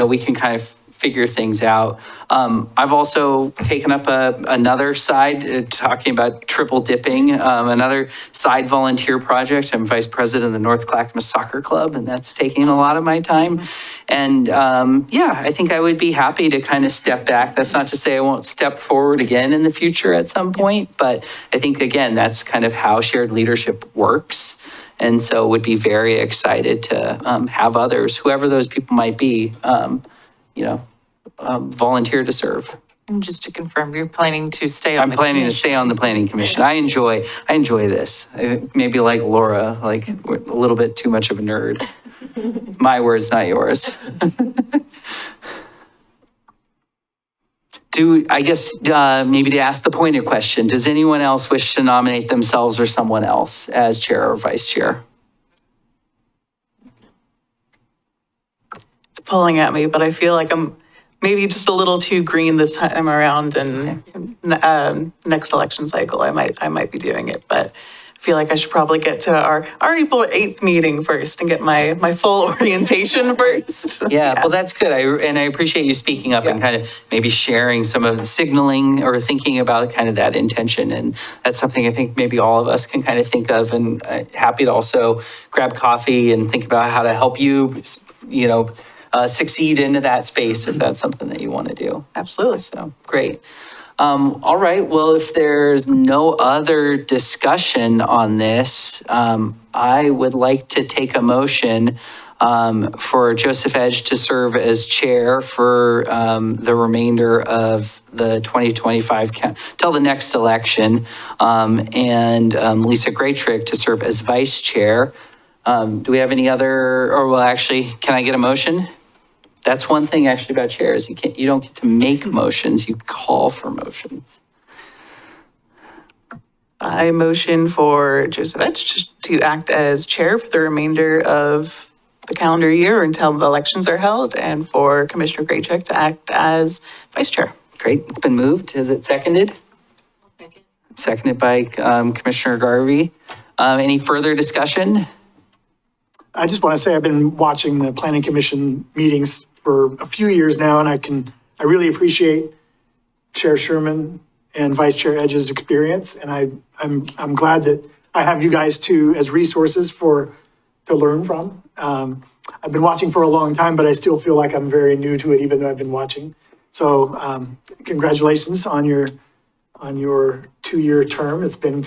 we can kind of figure things out. I've also taken up another side, talking about triple dipping, another side volunteer project. I'm vice president of the North Clackamas Soccer Club, and that's taking a lot of my time. And I think I would be happy to kind of step back. That's not to say I won't step forward again in the future at some point, but I think, again, that's kind of how shared leadership works. And so would be very excited to have others, whoever those people might be, volunteer to serve. And just to confirm, you're planning to stay on I'm planning to stay on the Planning Commission. I enjoy this. Maybe like Laura, like we're a little bit too much of a nerd. My words, not yours. Maybe to ask the pointed question, does anyone else wish to nominate themselves or someone else as chair or vice chair? It's pulling at me, but I feel like I'm maybe just a little too green this time around, and next election cycle I might be doing it, but I feel like I should probably get to our April 8th meeting first and get my full orientation first. Yeah, well, that's good. I appreciate you speaking up and kind of maybe sharing some of the signaling or thinking about kind of that intention. And that's something I think maybe all of us can kind of think of, and happy to also grab coffee and think about how to help you, succeed into that space if that's something that you want to do. Absolutely. So great. All right. Well, if there's no other discussion on this, I would like to take a motion for Joseph Edge to serve as chair for the remainder of the 2025 till the next election, and Lisa Graytrick to serve as vice chair. Do we have any other, can I get a motion? That's one thing actually about chairs. You don't get to make motions, you call for motions. I motion for Joseph Edge to act as chair for the remainder of the calendar year until the elections are held, and for Commissioner Graycheck to act as vice chair. Great, it's been moved. Is it seconded? Seconded by Commissioner Garvey. Any further discussion? I just want to say I've been watching the Planning Commission meetings for a few years now, and I really appreciate Chair Sherman and Vice Chair Edge's experience, and I'm glad that I have you guys too as resources to learn from. I've been watching for a long time, but I still feel like I'm very new to it, even though I've been watching. So congratulations on your 2-year term. It's been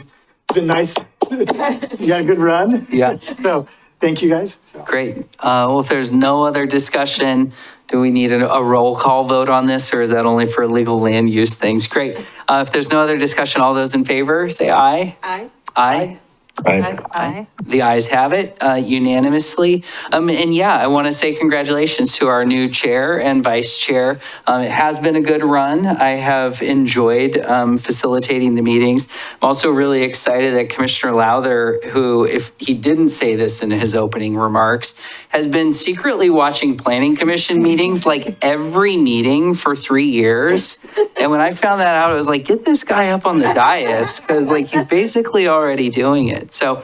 nice. You got a good run. Yeah. So thank you guys. So. Great. Well, if there's no other discussion, do we need a roll call vote on this, or is that only for legal land use things? Great. If there's no other discussion, all those in favor, say aye. Aye. Aye. Right. Aye. The ayes have it unanimously. And yeah, I want to say congratulations to our new chair and vice chair. It has been a good run. I have enjoyed facilitating the meetings. I'm also really excited that Commissioner Lowther, who, if he didn't say this in his opening remarks, has been secretly watching Planning Commission meetings like every meeting for 3 years. And when I found that out, I was like, get this guy up on the dais, because like he's basically already doing it. So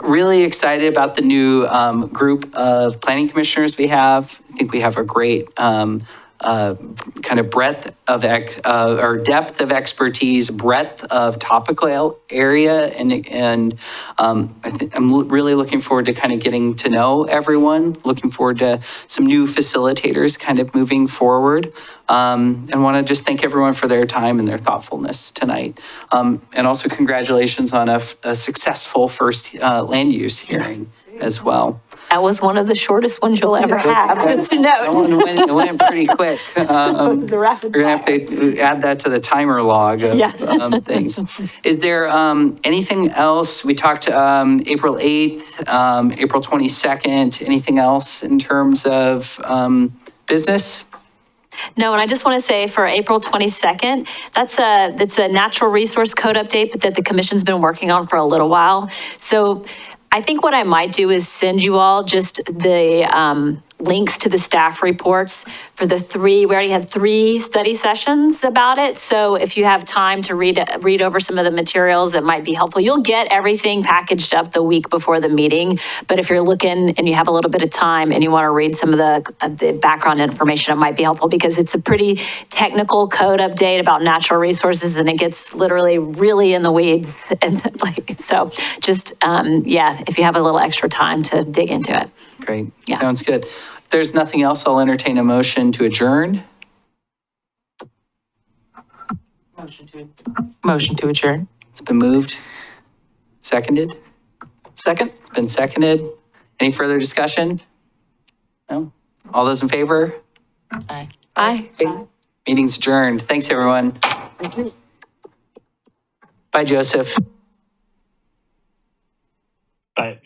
really excited about the new group of planning commissioners we have. I think we have a great kind of breadth of or depth of expertise, breadth of topical area, and I'm really looking forward to kind of getting to know everyone. Looking forward to some new facilitators kind of moving forward, and want to just thank everyone for their time and their thoughtfulness tonight. And also congratulations on a successul first land use hearing as well. That was one of the shortest ones you'll ever have, just to That note. one went pretty quick. The rapid We're gonna have to add that to the timer log of Yeah. things. Is there anything else? We talked April 8th, April 22nd, anything else in terms of business? No, and I just want to say for April 22nd, that's a natural resource code update that the commission's been working on for a little while. So I think what I might do is send you all just the links to the staff reports for we already had 3 study sessions about it. So if you have time to read over some of the materials, it might be helpful. You'll get everything packaged up the week before the meeting. But if you're looking and you have a little bit of time and you want to read some of the background information, it might be helpful because it's a pretty technical code update about natural resources, and it gets literally really in the weeds. And so just, if you have a little extra time to dig into it. Great, Yeah. sounds good. If there's nothing else, I'll entertain a motion to adjourn. Motion to adjourn. It's been moved. Seconded? Second? It's been seconded. Any further discussion? No? All those in favor? Aye. Aye. Meeting's adjourned. Thanks, everyone. Bye, Joseph. Bye.